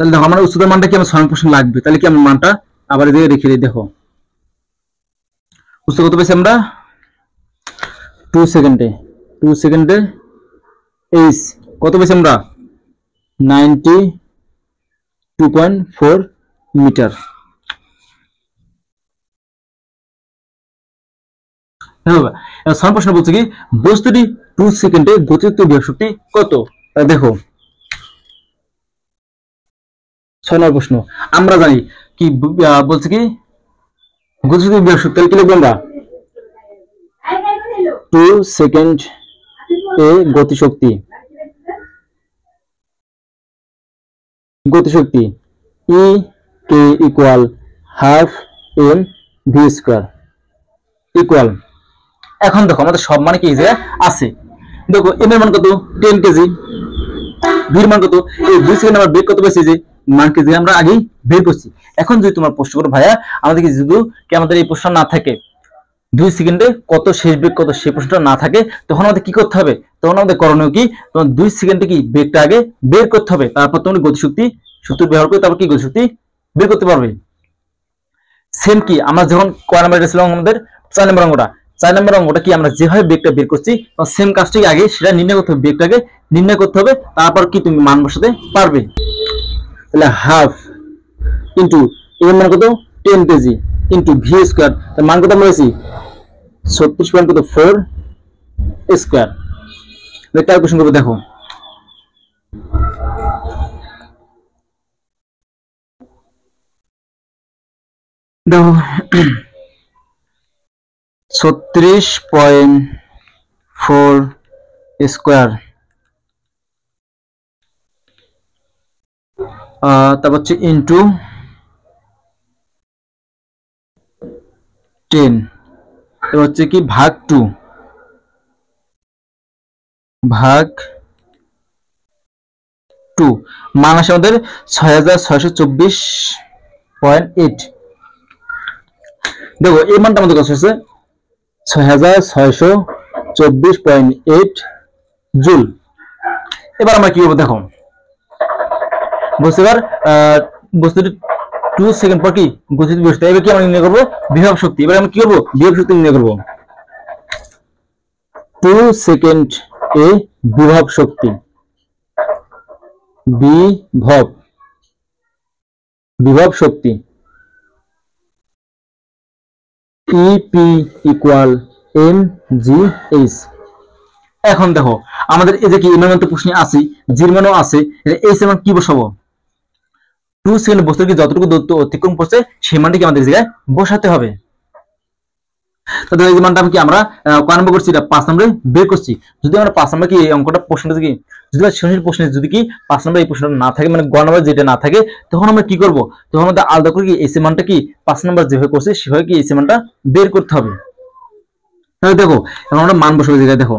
তাহলে দেখো আমার উচ্চতার মানটা কি আমার 6 নম্বর প্রশ্ন লাগবে, তাহলে কি আমার মানটা আবার এদিকে রেখে দিই। দেখো উচ্চতা কত পেয়েছি আমরা 2 সেকেন্ডে এইচ কত পেয়েছি আমরা 92.4 মিটার। ছয় প্রশ্ন বলছে কি বস্তুটি 2 সেকেন্ডে গতিযুক্ত বিভব শক্তি কত। দেখো 6 নম্বর প্রশ্ন আমরা জানি কি বলছে কি গতিযুক্ত বিভব শক্তি, কি লিখবো আমরা 2 সেকেন্ড এ গতিশক্তি E K equal half M V square equal. এখন দেখো আমাদের সব মানে কি যে আছে, দেখো এম এর মান কত 10 কেজি, ভির মান কত, এই 2 সেকেন্ড আমরা বেগ কত পেয়েছি যে মান কেজি আমরা আগেই বের করছি। এখন যদি তোমার প্রশ্ন করো ভাইয়া আমাদের কি যদি কি আমাদের এই প্রশ্ন না থাকে 2 সেকেন্ডে কত শেষ বেগ কত সেই প্রশ্নটা না থাকে, তখন আমাদের কি করতে হবে, তখন আমাদের করণীয় কি, তোমার 2 সেকেন্ডে কি বেগটা আগে বের করতে হবে, তারপর তুমি গতিশক্তি সূত্র ব্যবহার করে তারপর কি গতিশক্তি বের করতে পারবে। সেম কি আমরা যখন কয় নাম্বার ছিল আমাদের 4 নম্বর অঙ্কটা, 4 নম্বর অঙ্কটা কি আমরা যেভাবে বেগটা বের করছি সেম কাজটাই আগে সেটা নির্ণয় করতে হবে, বেগটাকে নির্ণয় করতে হবে, তারপর কি তুমি মান বসাতে পারবে। তাহলে হাফ ইনটু এর মান কত 10 কেজি ইন্টু ভি স্কোয়ার, তার মান কত আমরা পেয়েছি 36.4 স্কোয়ার। ক্যালকুলেশন করবো, দেখো দেখো 36.4 স্কোয়ার, তারপর হচ্ছে ইন্টু 10, এবার হচ্ছে কি ভাগ 2 ভাগ 2, মান আসে আমাদের 6624.8। দেখো এই মানটা আমাদের কত হচ্ছে 6624.8 জুল। এবার আমরা কি করবো দেখো, বুঝতে পার বস্তুটি 2 সেকেন্ড পর কি গতিতে বসতে, এবার কি আমরা নির্ণয় করবো বিভব শক্তি। এবার আমরা কি করবো বিভব শক্তি নির্ণয় করবো। 2 সেকেন্ড এ বিভব শক্তি, বিভব শক্তি ইপি ইকুয়াল mgh। এখন দেখো আমাদের এই যে কি এর মান তো প্রশ্নে আছে, জির মানও আছে, এইচ এর মান কি বসাবো 2 সেকেন্ড বস্তুর কি যতটুকু দূরত্ব অতিক্রম করছে সেই মানটি আমাদের জায়গায় বসাতে হবে। তো এই যে মানটা কি আমরা কয় নম্বর করছি, এটা 5 নম্বরে বের করছি। যদি আমরা 5 নম্বর কি এই অঙ্কটা প্রশ্নটা কি যদি সরাসরি প্রশ্নে যদি কি 5 নম্বর এই প্রশ্নটা না থাকে, মানে গ নম্বর যেটা না থাকে, তখন আমরা কি করব, তখন আমাদের আলাদা করে কি এই মানটা কি 5 নম্বর যেভাবে করছে সেভাবে কি এই মানটা বের করতে হবে। তাহলে দেখো এখন আমরা মান বসাবো জায়গায়, দেখো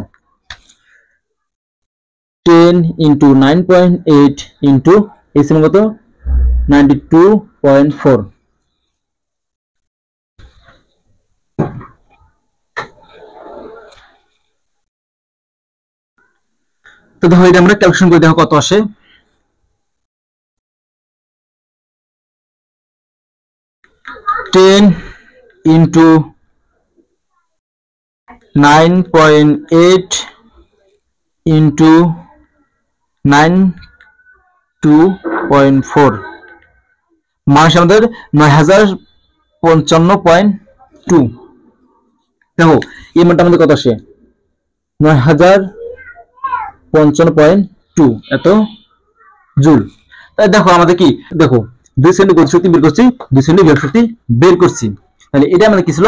10 into 9.8 into এই মান কত 92.4। তো দেখো এটা আমরা ক্যালকুলেশন করে দেখো কত আসে। 10 into 9.8 into 92.4 মান আমাদের 9055.2। দেখো এই মানটা আমাদের কত আসে 9055.2 এত জুল। তাই দেখো আমাদের কি দেখো 2 সেকেন্ড গতিশক্তি বের করছি, 2 সেকেন্ড বিভব শক্তি বের করছি। তাহলে এটা আমাদের কি ছিল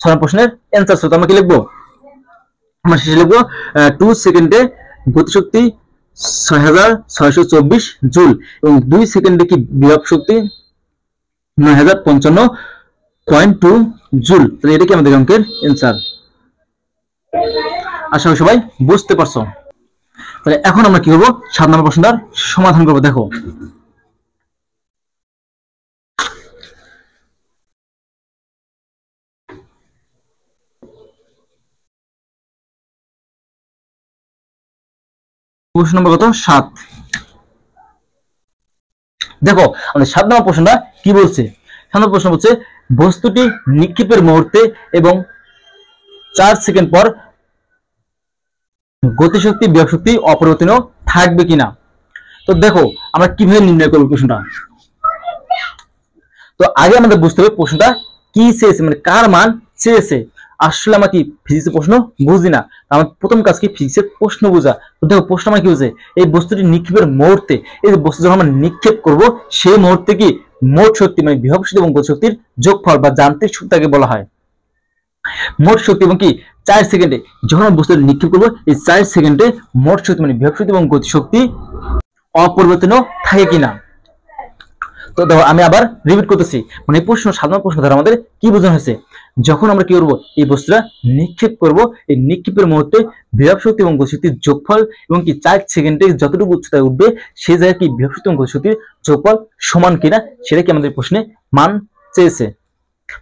6 প্রশ্নের অ্যানসার ছিল। আমরা কি লিখবো, আমরা শেষে লিখবো 2 সেকেন্ডে গতিশক্তি 6624 জুল এবং 2 সেকেন্ডে কি বিভব শক্তি 9055.2 জুল। তাহলে এটা কি আমাদের অঙ্কের অ্যানসার। আশা করি সবাই বুঝতে পারছো। তাহলে এখন আমরা কি করবো 7 নম্বর প্রশ্নটার সমাধান করবো। দেখো প্রশ্ন নম্বর কত 7। দেখো আমাদের 7 নম্বর প্রশ্নটা কি বলছে, 7 নম্বর প্রশ্ন বলছে বস্তুটি নিক্ষেপের মুহূর্তে এবং 4 সেকেন্ড পর গতিশক্তি বিভব শক্তি অপরিবর্তনীয় থাকবে কিনা। তো দেখো আমরা কিভাবে নির্ণয় করবো প্রশ্নটা। তো আগে আমাদের বুঝতে হবে প্রশ্নটা কি চেয়েছে, মানে কার মান চেয়েছে। আসলে আমরা কি ফিজিক্সের প্রশ্ন বুঝি না, আমার প্রথম কাজ কি ফিজিক্সের প্রশ্ন বোঝা। তো দেখো প্রশ্ন আমার কি বুঝে এই বস্তুটি নিক্ষেপের মুহূর্তে, এই যে বস্তু যখন আমরা নিক্ষেপ করব সেই মুহূর্তে কি মোট শক্তি মানে বিভব শক্তি এবং গতিশক্তির যোগফল বা যান্ত্রিক শক্তিকে বলা হয় মোট শক্তি। এবং কি 4 সেকেন্ডে যখন আমরা বস্তুটি নিক্ষেপ করবো এই 4 সেকেন্ডে মোট শক্তি মানে বিভব শক্তি এবং গতিশক্তি অপরিবর্তনীয় থাকে কিনা। তো দেখো আমি আবার রিপিট করতেছি, মানে প্রশ্ন সাধারণ প্রশ্ন দ্বারা আমাদের কি বোঝানো হয়েছে, যখন আমরা কি করবো এই বস্তুটা নিক্ষেপ করব এই নিক্ষেপের মুহূর্তে বিভব শক্তি এবং গতিশক্তির যোগফল এবং কি 4 সেকেন্ডে যতটুকু উচ্চতায় উঠবে সেই জায়গায় কি বিভব শক্তি এবং গতিশক্তির যোগফল সমান কিনা সেটা কি আমাদের প্রশ্নে মান চেয়েছে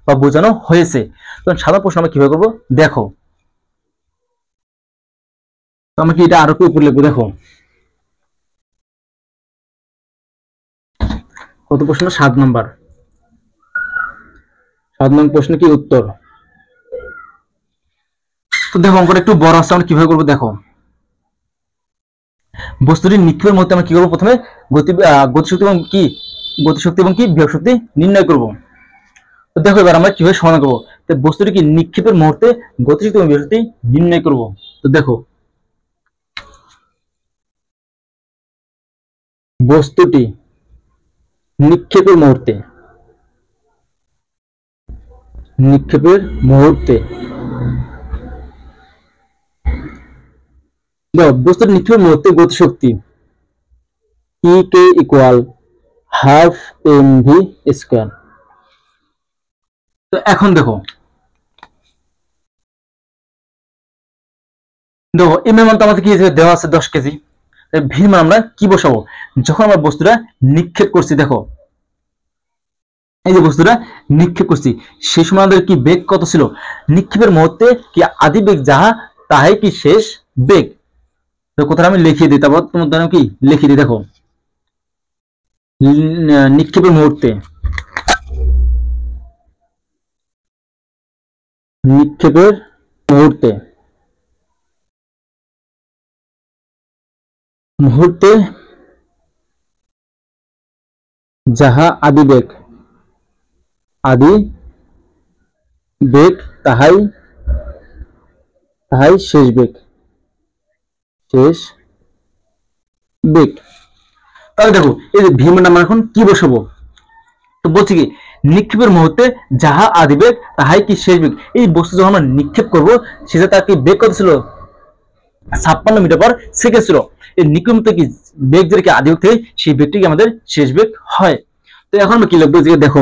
বা বোঝানো হয়েছে। তখন সাধারণ প্রশ্ন আমরা কিভাবে করবো দেখো, তো আমরা কি এটা আরো উপর লিখবো। দেখো কত প্রশ্ন 7 নম্বর, 7 নম্বর প্রশ্ন কি উত্তর। তো দেখো অঙ্কটা একটু বড় আছে, আমরা কিভাবে করবো দেখো, বস্তুটির নিক্ষেপের মধ্যে আমরা কি করবো প্রথমে গতিশক্তি এবং কি গতিশক্তি এবং কি বিভব শক্তি নির্ণয় করব। তো দেখো এবার আমরা কিভাবে সমাধান করবো। তো বস্তুটি কি নিক্ষেপের মুহূর্তে গতিশক্তি এবং বিভব শক্তি নির্ণয় করব। তো দেখো বস্তুটি নিক্ষেপের মুহূর্তে বস্তুর নিক্ষেপের মুহূর্তে গতিশক্তি E K equal half M V square. তো এখন দেখো এম এর মান তো আমাদের কি দেওয়া আছে 10 কেজি। ভির মান আমরা কি বসাবো, যখন আমরা বস্তুটা নিক্ষেপ করছি, দেখো এই যে বস্তুটা নিক্ষেপ করছি সেই সময় আমাদের কি বেগ কত ছিল, নিক্ষেপের মুহূর্তে কি আদি বেগ যাহা তাহাই কি শেষ বেগ। তো কোথায় আমি লিখিয়ে দিই, তারপর তোমার দ্বারা কি লিখিয়ে দিই। দেখো নিক্ষেপের মুহূর্তে মুহূর্তে যাহা আদি বেগ তাহাই শেষ বেগ। তাহলে দেখো এই যে ভি মান আমরা এখন কি বসাবো, তো বলছি কি নিক্ষেপের মুহূর্তে যাহা আদি বেগ তাহাই কি শেষ বেগ। এই বস্তু যখন আমরা নিক্ষেপ করবো সেটা তার কি বেগ কত ছিল, 56 মিটার পার সেকেন্ড ছিল। এই নিক্ষেপ কি বেগ যেটা কি আদি বেগ থেকে সেই বেগটি কি আমাদের শেষ বেগ হয়। তো এখন আমরা কি লিখবো, যে দেখো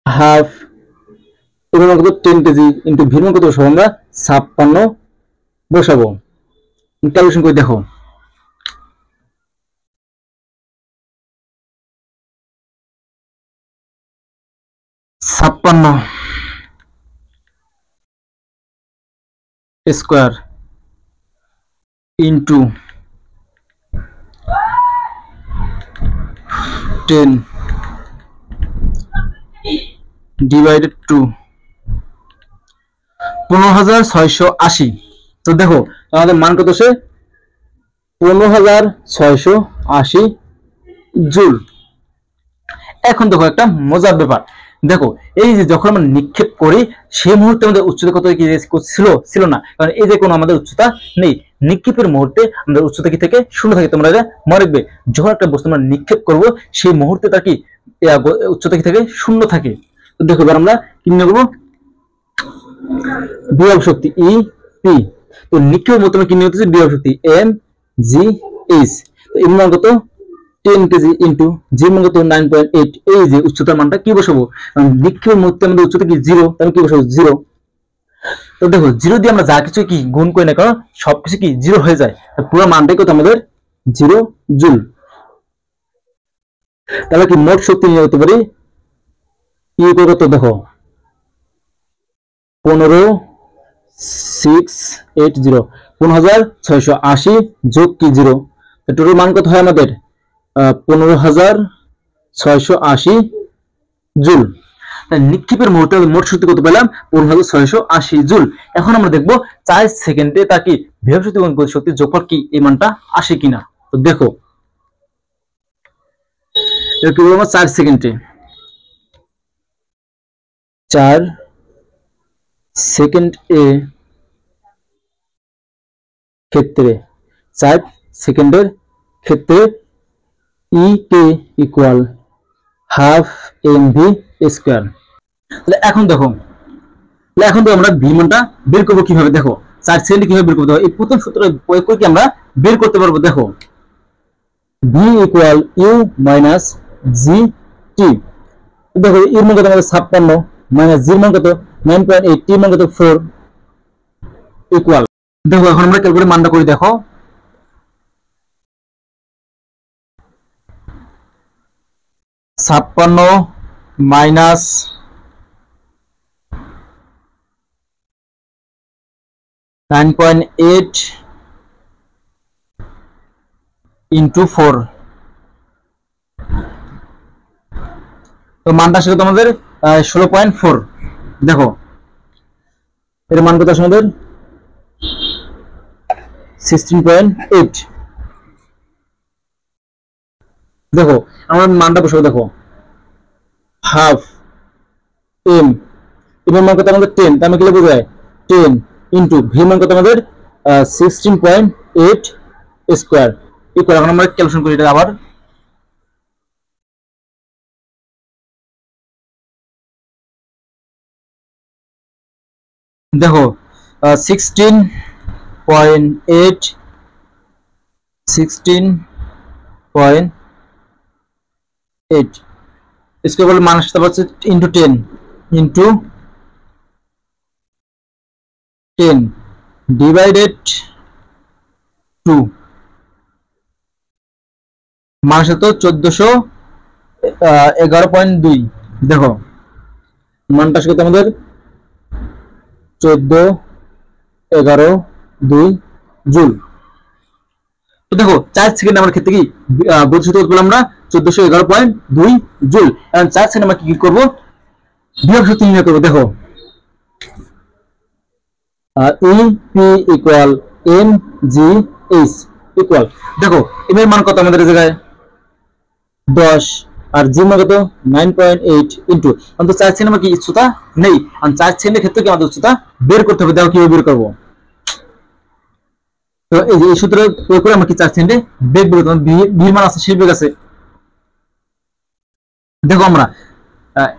হাফ এর মান কত 10 কেজি ইনটু ভি মান কত বসাবো আমরা 56 বসাবো। ক্যালকুলেশন করে দেখো 56 স্কয়ার ইনটু 10 ডিভাইডেড টু 15,680। তো দেখো আমাদের মান কত আসে 15,680 জুল। এখন দেখো একটা মজার ব্যাপার, দেখো এই যে যখন আমরা নিক্ষেপ করি সেই মুহূর্তে আমাদের উচ্চতা কত কি ছিল না, কারণ এই যে কোনো আমাদের উচ্চতা নেই। নিক্ষেপের মুহূর্তে আমাদের উচ্চতা কি থেকে শূন্য থাকে। তোমরা এটা মনে রাখবে, যখন একটা বস্তু আমরা নিক্ষেপ করব সেই মুহূর্তে তার কি উচ্চতা কি থেকে শূন্য থাকে। তো দেখো এবার আমরা কি নিয়ে করবো, বিভব শক্তি ই পি। তো নিক্ষেপের মুহূর্তে আমরা কি নিয়ে হচ্ছে বিভব শক্তি এম জি এইচ। তো এর মান কত 10 কেজি ইনটু জি মান কত 9.8। এই যে উচ্চতার মানটা কি বসাবো, নিক্ষেপের মুহূর্তে আমাদের উচ্চতা কি 0, তাহলে কি বসাবো 0। তো দেখো 0 দিয়ে আমরা যা কিছু কি গুণ করি না কারণ সবকিছু কি 0 হয়ে যায়, পুরো মানটাই কত আমাদের 0 জুল। তাহলে কি মোট শক্তি নিয়ে হতে পারি ই কত, দেখো 15,680 যোগ কি 0, টোটাল মান কত হয় আমাদের 15,680 জুল। নিক্ষেপের মুহূর্তে মোট শক্তি কত পেলাম 15,680 জুল। এখন আমরা দেখবো 4 সেকেন্ডে তার কি বিভব শক্তি এবং গতি শক্তির যোগফল কি এই মানটা আসে কিনা। তো দেখো এটা কি বলবো 4 সেকেন্ডে 4 সেকেন্ড এ ক্ষেত্রে 4 সেকেন্ডের ক্ষেত্রে E K equal half M V square. তাহলে এখন তো আমরা ভি মানটা বের করবো কিভাবে, দেখো 4 সেকেন্ডে কিভাবে বের করতে হবে, এই প্রথম সূত্র প্রয়োগ করে কি আমরা বের করতে পারবো। দেখো ভি ইকুয়াল ইউ মাইনাস জি টি। দেখো ইউর মান কত আমাদের 56 মাইনাস জির মান কত 9.8, টি মান কত 4 ইকুয়াল। দেখো এখন আমরা ক্যালকুলেটর মানটা করি, দেখো 56 মাইনাস 9.8 ইন্টু 4। তো মানটা আসলে তোমাদের 16.4। দেখো এর মান কত আসলে আমাদের 16.8। দেখো আমরা মানটা বসাবো, দেখো হাফ এম, এম এর মান কত আমাদের 10, তার মানে কি লিখবো যায় 10 ইনটু ভি মান কত আমাদের 16.8 স্কয়ার ইকুয়াল। এখন আমরা ক্যালকুলেশন করি এটা আবার। দেখো 16.8 স্কয়ার বলে মান আসতে পারছে ইনটু 10 ইনটু 10 ডিভাইডেড 2 মান আসে তো 1411.2। দেখো মানটা আসে কত আমাদের 1411.2 জুল। তো দেখো 4 সেকেন্ড আমার ক্ষেত্রে কি বলছি তো বললাম আমরা 1411.2 জুল। এখন 4 সেকেন্ড আমরা কি করব, বিয়োগ সূত্র নির্ণয় করব। দেখো EP equal M G H equal, দেখো এম এর মান কত আমাদের এই জায়গায় 10 আর জি মান কত 9.8 ইনটু, অন্তত 4 সেকেন্ড আমার কি উচ্চতা নেই, আর 4 সেকেন্ডের ক্ষেত্রে কি আমাদের উচ্চতা বের করতে হবে। দেখো কিভাবে বের করব। তো এই যে এই সূত্র প্রয়োগ করে আমরা কি 4 সেকেন্ডে বেগ বের করতে হবে, ভি মান আছে সেই বেগ আছে। দেখো আমরা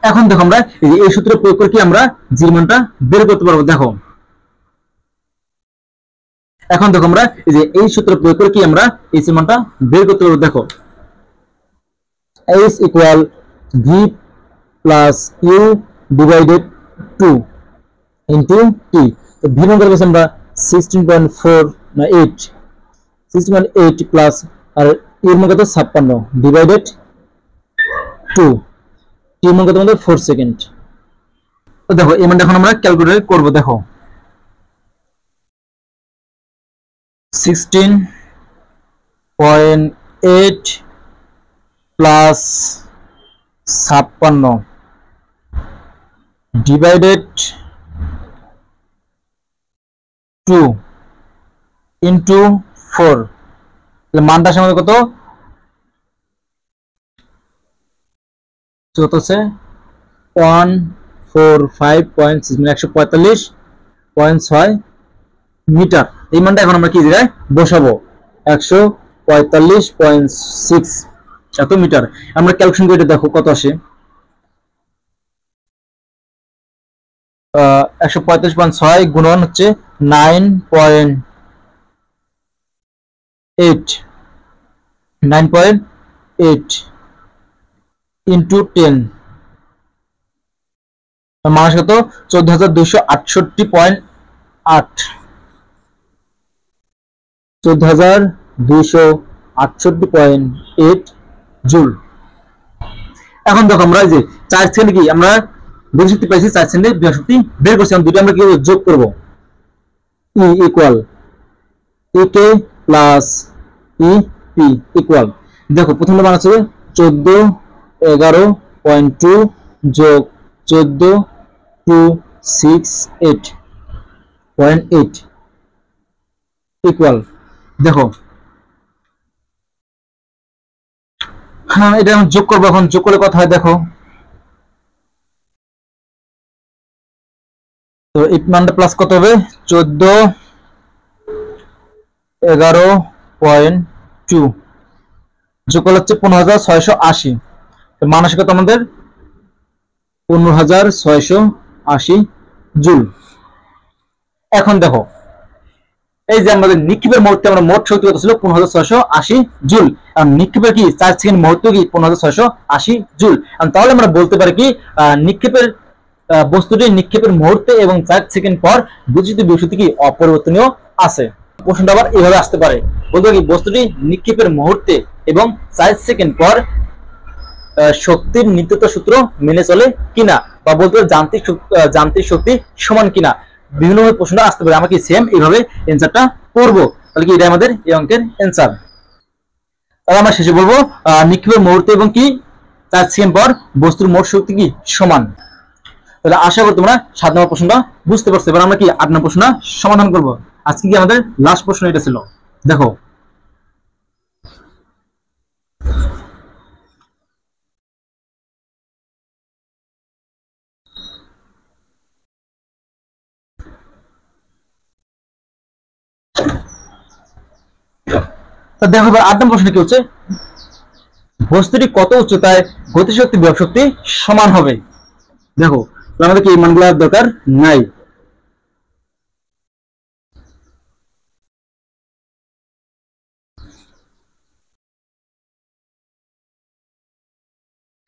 এখন দেখো আমরা এই সূত্র প্রয়োগ করে কি আমরা জির মানটা বের করতে পারবো। দেখো এখন দেখো আমরা এই সূত্র প্রয়োগ করে কি আমরা এই জির মানটা বের করতে পারবো। দেখো H equal V plus U divided 2 into T. তো ভি মান কত আমরা 16.4 না 8, 16.8 প্লাস আর ইউ মান কত 56 ডিভাইডেড 2, টি মান কত আমাদের 4 সেকেন্ড। তো দেখো এই মানটা এখন আমরা ক্যালকুলেট করব। দেখো 16.8 প্লাস 56 ডিভাইডেড 2 ইনটু 4, মানটা আসে আমাদের কত হচ্ছে 145.6 মানে 145.6 মিটার। এই মানটা এখন আমরা কি জায়গায় বসাবো 145.6 এত মিটার। আমরা ক্যালকুলেশন করে দেখো কত আসে 145.6 গুণন হচ্ছে 9.8 ইনটু 10 মাস কত 14,268.8 14,268.8 জুল। এখন দেখো আমরা এই যে 4 সেকেন্ড কি আমরা বিয়োগ শক্তি পাইছি, 4 সেকেন্ডে বিয়োগ শক্তি বের করছি। দুটো আমরা কি যোগ করব, E equal k plus E P equal. দেখো প্রথম মান আছে 1411.2 যোগ 14,268.8 ইকুয়াল। দেখো হ্যাঁ এটা আমি যোগ করবো। এখন যোগ করলে কথা হয়। দেখো তো এই মানটা প্লাস কত হবে 1411.2 যোগ করলে হচ্ছে 15,680, মান আসে কত আমাদের 15,680 জুল। এখন দেখো এই যে আমাদের নিক্ষেপের মুহূর্তে আমরা মোট শক্তি কত ছিল 15,680 জুল, আর নিক্ষেপের কি 4 সেকেন্ড মুহূর্তে কি 15,680 জুল। তাহলে আমরা বলতে পারি কি নিক্ষেপের বস্তুটি নিক্ষেপের মুহূর্তে এবং 4 সেকেন্ড পর বিচ্যুত বিশক্তি কি অপরিবর্তনীয় আছে। প্রশ্নটা আবার এভাবে আসতে পারে, বলতে কি বস্তুটি নিক্ষেপের মুহূর্তে এবং 4 সেকেন্ড পর শক্তির নিত্যতা সূত্র মেনে চলে কিনা, বা বলতে যান্ত্রিক শক্তি সমান কিনা। বিভিন্নভাবে প্রশ্নটা আসতে পারে। আমরা কি সেম এইভাবে অ্যান্সারটা করব। তাহলে কি এটা আমাদের এই অঙ্কের অ্যান্সার। তাহলে আমরা শেষে বলবো নিক্ষেপের মুহূর্তে এবং কি 4 সেকেন্ড পর বস্তুর মোট শক্তি কি সমান। তাহলে আশা করি তোমরা 7 নম্বর প্রশ্নটা বুঝতে পারছো। এবার আমরা কি 8 নম্বর প্রশ্ন সমাধান করব। আজকে কি আমাদের লাস্ট প্রশ্ন এটা ছিল। দেখো তা দেখো এবার 8 নম্বর প্রশ্ন কি হচ্ছে, বস্তুটি কত উচ্চতায় গতিশক্তি বিভব শক্তি সমান হবে। দেখো আমাদের কি এই মানগুলো দরকার নাই।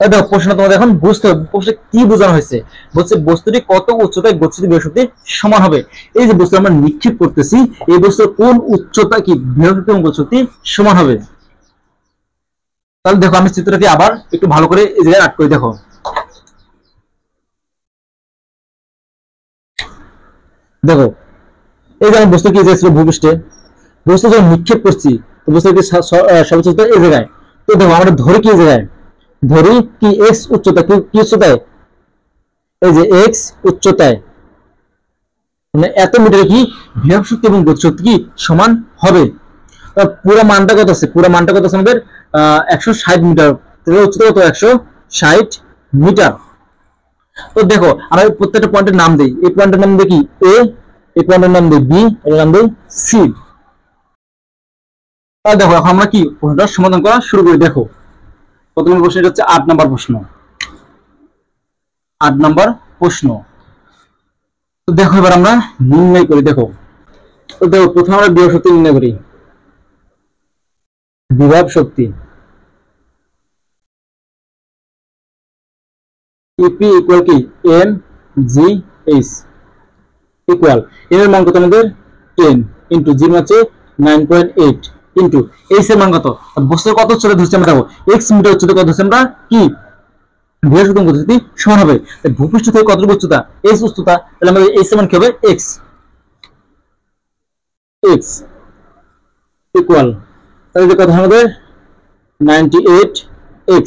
দেখো প্রশ্ন তোমাদের এখন বুঝতে হবে প্রশ্নে কি বোঝানো হয়েছে। বলছে বস্তুটি কত উচ্চতায় গতিশক্তি বিভব শক্তি সমান হবে। এই যে বস্তু আমরা নিক্ষেপ করতেছি এই বস্তুর কোন উচ্চতা কি বিভব শক্তি এবং গতিশক্তি সমান হবে। তাহলে দেখো আমি চিত্রটাকে আবার একটু ভালো করে এই জায়গায় আট করে দেখো। দেখো এই যে আমি বস্তু কি ছিল ভূপৃষ্ঠে, বস্তু যখন নিক্ষেপ করছি তো বস্তু কি সর্বোচ্চ উচ্চতা এই জায়গায়। তো দেখো আমরা ধরি কি জায়গায়, ধরি কি এক্স উচ্চতা, কি উচ্চতায়, এই যে এক্স উচ্চতায়, মানে এত মিটারে কি বিভব শক্তি এবং গতিশক্তি কি সমান হবে। পুরো মানটা কত আছে, পুরো মানটা কত আছে আমাদের 160 মিটার, উচ্চতা কত 160 মিটার। তো দেখো আমরা প্রত্যেকটা পয়েন্টের নাম দিই, এই পয়েন্টের নাম দিই কি এ, এই পয়েন্টের নাম দিই বি, এর নাম দিই সি। তাহলে দেখো এখন আমরা কি প্রশ্নটা সমাধান করা শুরু করি। দেখো প্রথম প্রশ্নটা হচ্ছে 8 নম্বর প্রশ্ন, 8 নম্বর প্রশ্ন। তো দেখো এবার আমরা নির্ণয় করি। দেখো তো দেখো প্রথমে আমরা বিভব শক্তি নির্ণয় করি। বিভব শক্তি ইপি ইকুয়াল কি এম জি এইচ ইকুয়াল এর মান কত আমাদের 10 ইনটু জি হচ্ছে 9.8 ইনটু এইচ এর মান কত, বস্তুর কত উচ্চতা ধরছি আমরা। দেখো x মিটার উচ্চতা কত ধরছি আমরা, কি বিভব শক্তি গতিশক্তি সমান হবে। ভূপৃষ্ঠ থেকে কতটুকু উচ্চতা h উচ্চতা, তাহলে আমাদের h এর মান কি হবে x, x ইকুয়াল তাহলে যে কত আমাদের 98x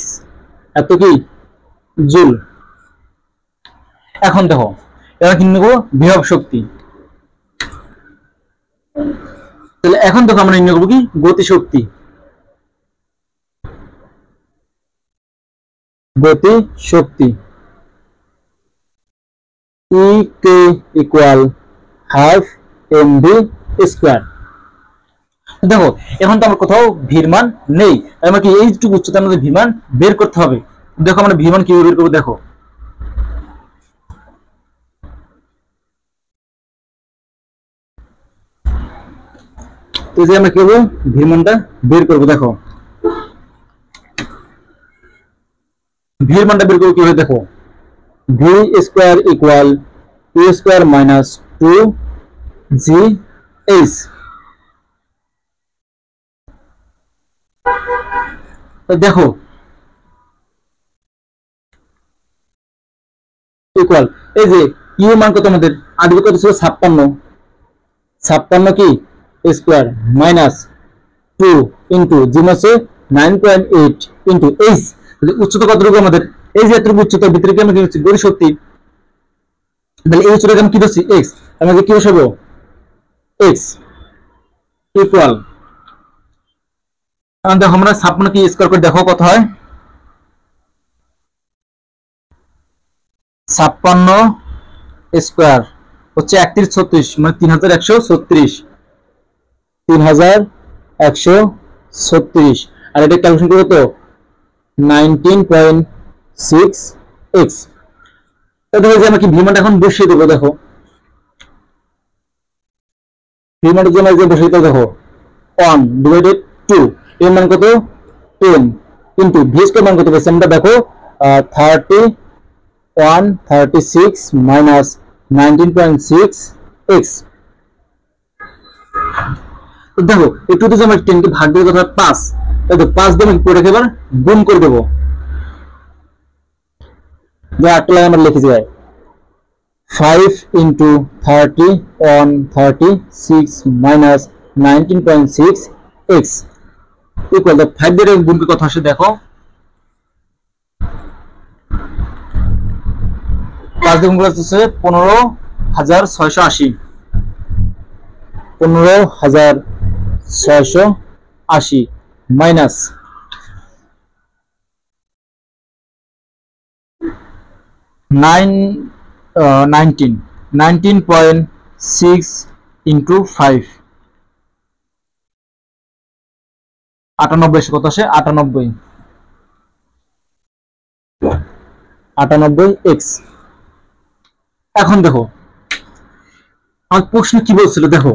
এত কি জুল। এখন দেখো এবার কি নেব বিভব শক্তি, তাহলে এখন দেখো আমরা নির্ণয় করব কি গতিশক্তি, গতিশক্তি E K equal half mv square. দেখো এখন তো আমরা কোথাও ভির মান নেই, আমাকে এইটুকু উচ্চতা আমাদের ভির মান বের করতে হবে। দেখো আমরা ভির মান কিভাবে বের করব। দেখো তো যে আমরা কি করব ভির মানটা বের করব। দেখো ভির মানটা বের করব কিভাবে, দেখো V square equal U square minus 2 G H. তো দেখো ইকুয়াল এই যে ইউ মান কত আমাদের আগে কত ছিল 56, 56 কি স্কয়ার মাইনাস 2 ইনটু জি হচ্ছে 9.8 ইনটু এইচ। উচ্চতা কতটুকু আমাদের, এই যে এতটুকু উচ্চতার ভিতরে কি আমরা কি হচ্ছে গতিশক্তি, তাহলে এই উচ্চতাকে আমি কি ধরছি x, আমাকে কি বসাবো x ইকুয়াল দেখো আমরা 56 কি স্কয়ার করে দেখো কত হয়, 56 স্কয়ার হচ্ছে 3136 মানে 3136, 3136 আর এটা ক্যালকুলেশন করব তো 19.6x। তো দেখো যে আমরা কি ভিমানটা এখন বসিয়ে দেবো। দেখো ভিমানটা যে আমরা বসিয়ে দেবো, দেখো 1 ডিভাইডেড 2 এর মান কত 10 কিন্তু ভি স্কয়ার মান কত পাচ্ছি আমরা, দেখো 3136 মাইনাস 19.6x। তো দেখো একটু তো আমরা 10 কে ভাগ দিয়ে কত 5, তাই তো 5 দিয়ে আমি পুরোটাকে এবার গুণ করে দেব। যে 8 লাইন আমরা লিখে যাই 5 into 3136 minus 19.6x equal to 5 দিয়ে গুণ করে কত আসে দেখো 5 দিয়ে গুণ করে হচ্ছে 15680, 15680 মাইনাস 19.6 into 5 98 কত আসে 98 এক্স। এখন দেখো আমার প্রশ্ন কি বলছিল, দেখো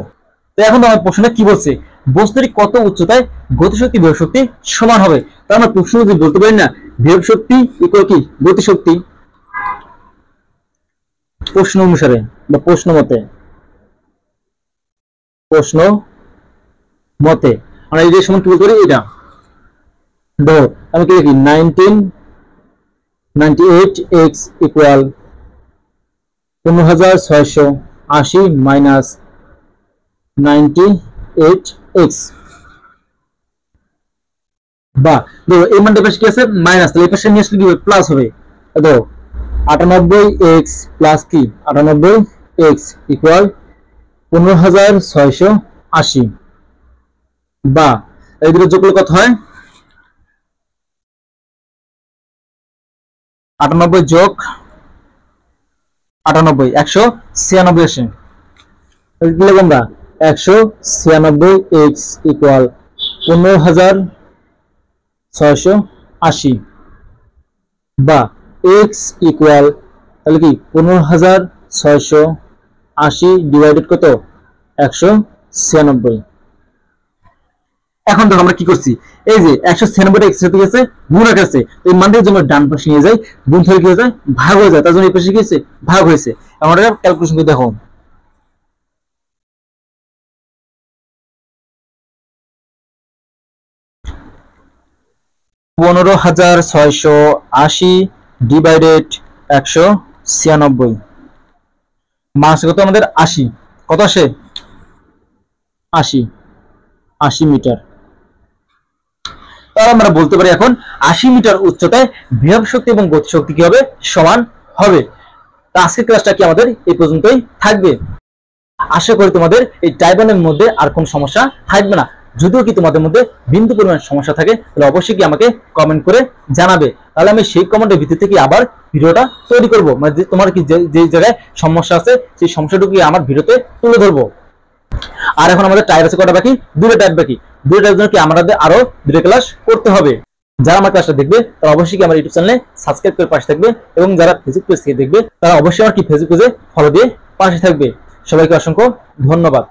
তো এখন আমার প্রশ্নটা কি বলছে, বস্তুটি কত উচ্চতায় গতিশক্তি বিভব শক্তি সমান হবে। তার আমরা প্রশ্ন যদি বলতে পারি না বিভব শক্তি ইকুয়াল কি গতিশক্তি, প্রশ্ন অনুসারে বা প্রশ্ন মতে আমরা এই যে সমান কি বলতে পারি, এটা দেখো আমি কি লিখি 1998 x ইকুয়াল 15680 মাইনাস 98x, বা দেখো এই মানটা পাশে কি আছে মাইনাস, তাহলে এই পাশে নিয়ে আসলে কি প্লাস হবে। দেখো 98x প্লাস কি 98x ইকুয়াল 15680, বা এই দুটো যোগ করলে কত হয় 98 যোগ 98 196 আসে, লিখব আমরা 196x ইকুয়াল 15680, বা x ইকুয়াল তাহলে কি 15680 ডিভাইডেড কত 196। এখন দেখো আমরা কি করছি, এই যে 196 এক্স সাথে গেছে গুণ আছে, তো এই মানটার জন্য ডান পাশে নিয়ে যাই, গুণ হয়ে কি হয়ে যায় ভাগ হয়ে যায়, তার জন্য এই পাশে কি হয়েছে ভাগ হয়েছে। আমরা ক্যালকুলেশন করে দেখো 15680 ডিভাইডেড 196, মাস কত আমাদের 80, কত আসে 80 মিটার। তাহলে আমরা বলতে পারি এখন 80 মিটার উচ্চতায় বিভব শক্তি এবং গতিশক্তি কি হবে সমান হবে। আজকের ক্লাসটা কি আমাদের এই পর্যন্তই থাকবে। আশা করি তোমাদের এই টাইবানের মধ্যে আর কোনো সমস্যা থাকবে না। যদিও কি তোমাদের মধ্যে বিন্দু পরিমাণ সমস্যা থাকে তাহলে অবশ্যই কি আমাকে কমেন্ট করে জানাবে, তাহলে আমি সেই কমেন্টের ভিত্তিতে কি আবার ভিডিওটা তৈরি করব, মানে তোমার কি যে জায়গায় সমস্যা আছে সেই সমস্যাটুকু আমার ভিডিওতে তুলে ধরবো। আর এখন আমাদের টাইপ আছে কটা বাকি, দুটো টাইপ বাকি, দুটো টাইপের জন্য কি আমাদের আরো দুটো ক্লাস করতে হবে। যারা আমার ক্লাসটা দেখবে তারা অবশ্যই কি আমার ইউটিউব চ্যানেলে সাবস্ক্রাইব করে পাশে থাকবে, এবং যারা ফেসবুক পেজ থেকে দেখবে তারা অবশ্যই আমার কি ফেসবুক পেজে ফলো দিয়ে পাশে থাকবে। সবাইকে অসংখ্য ধন্যবাদ।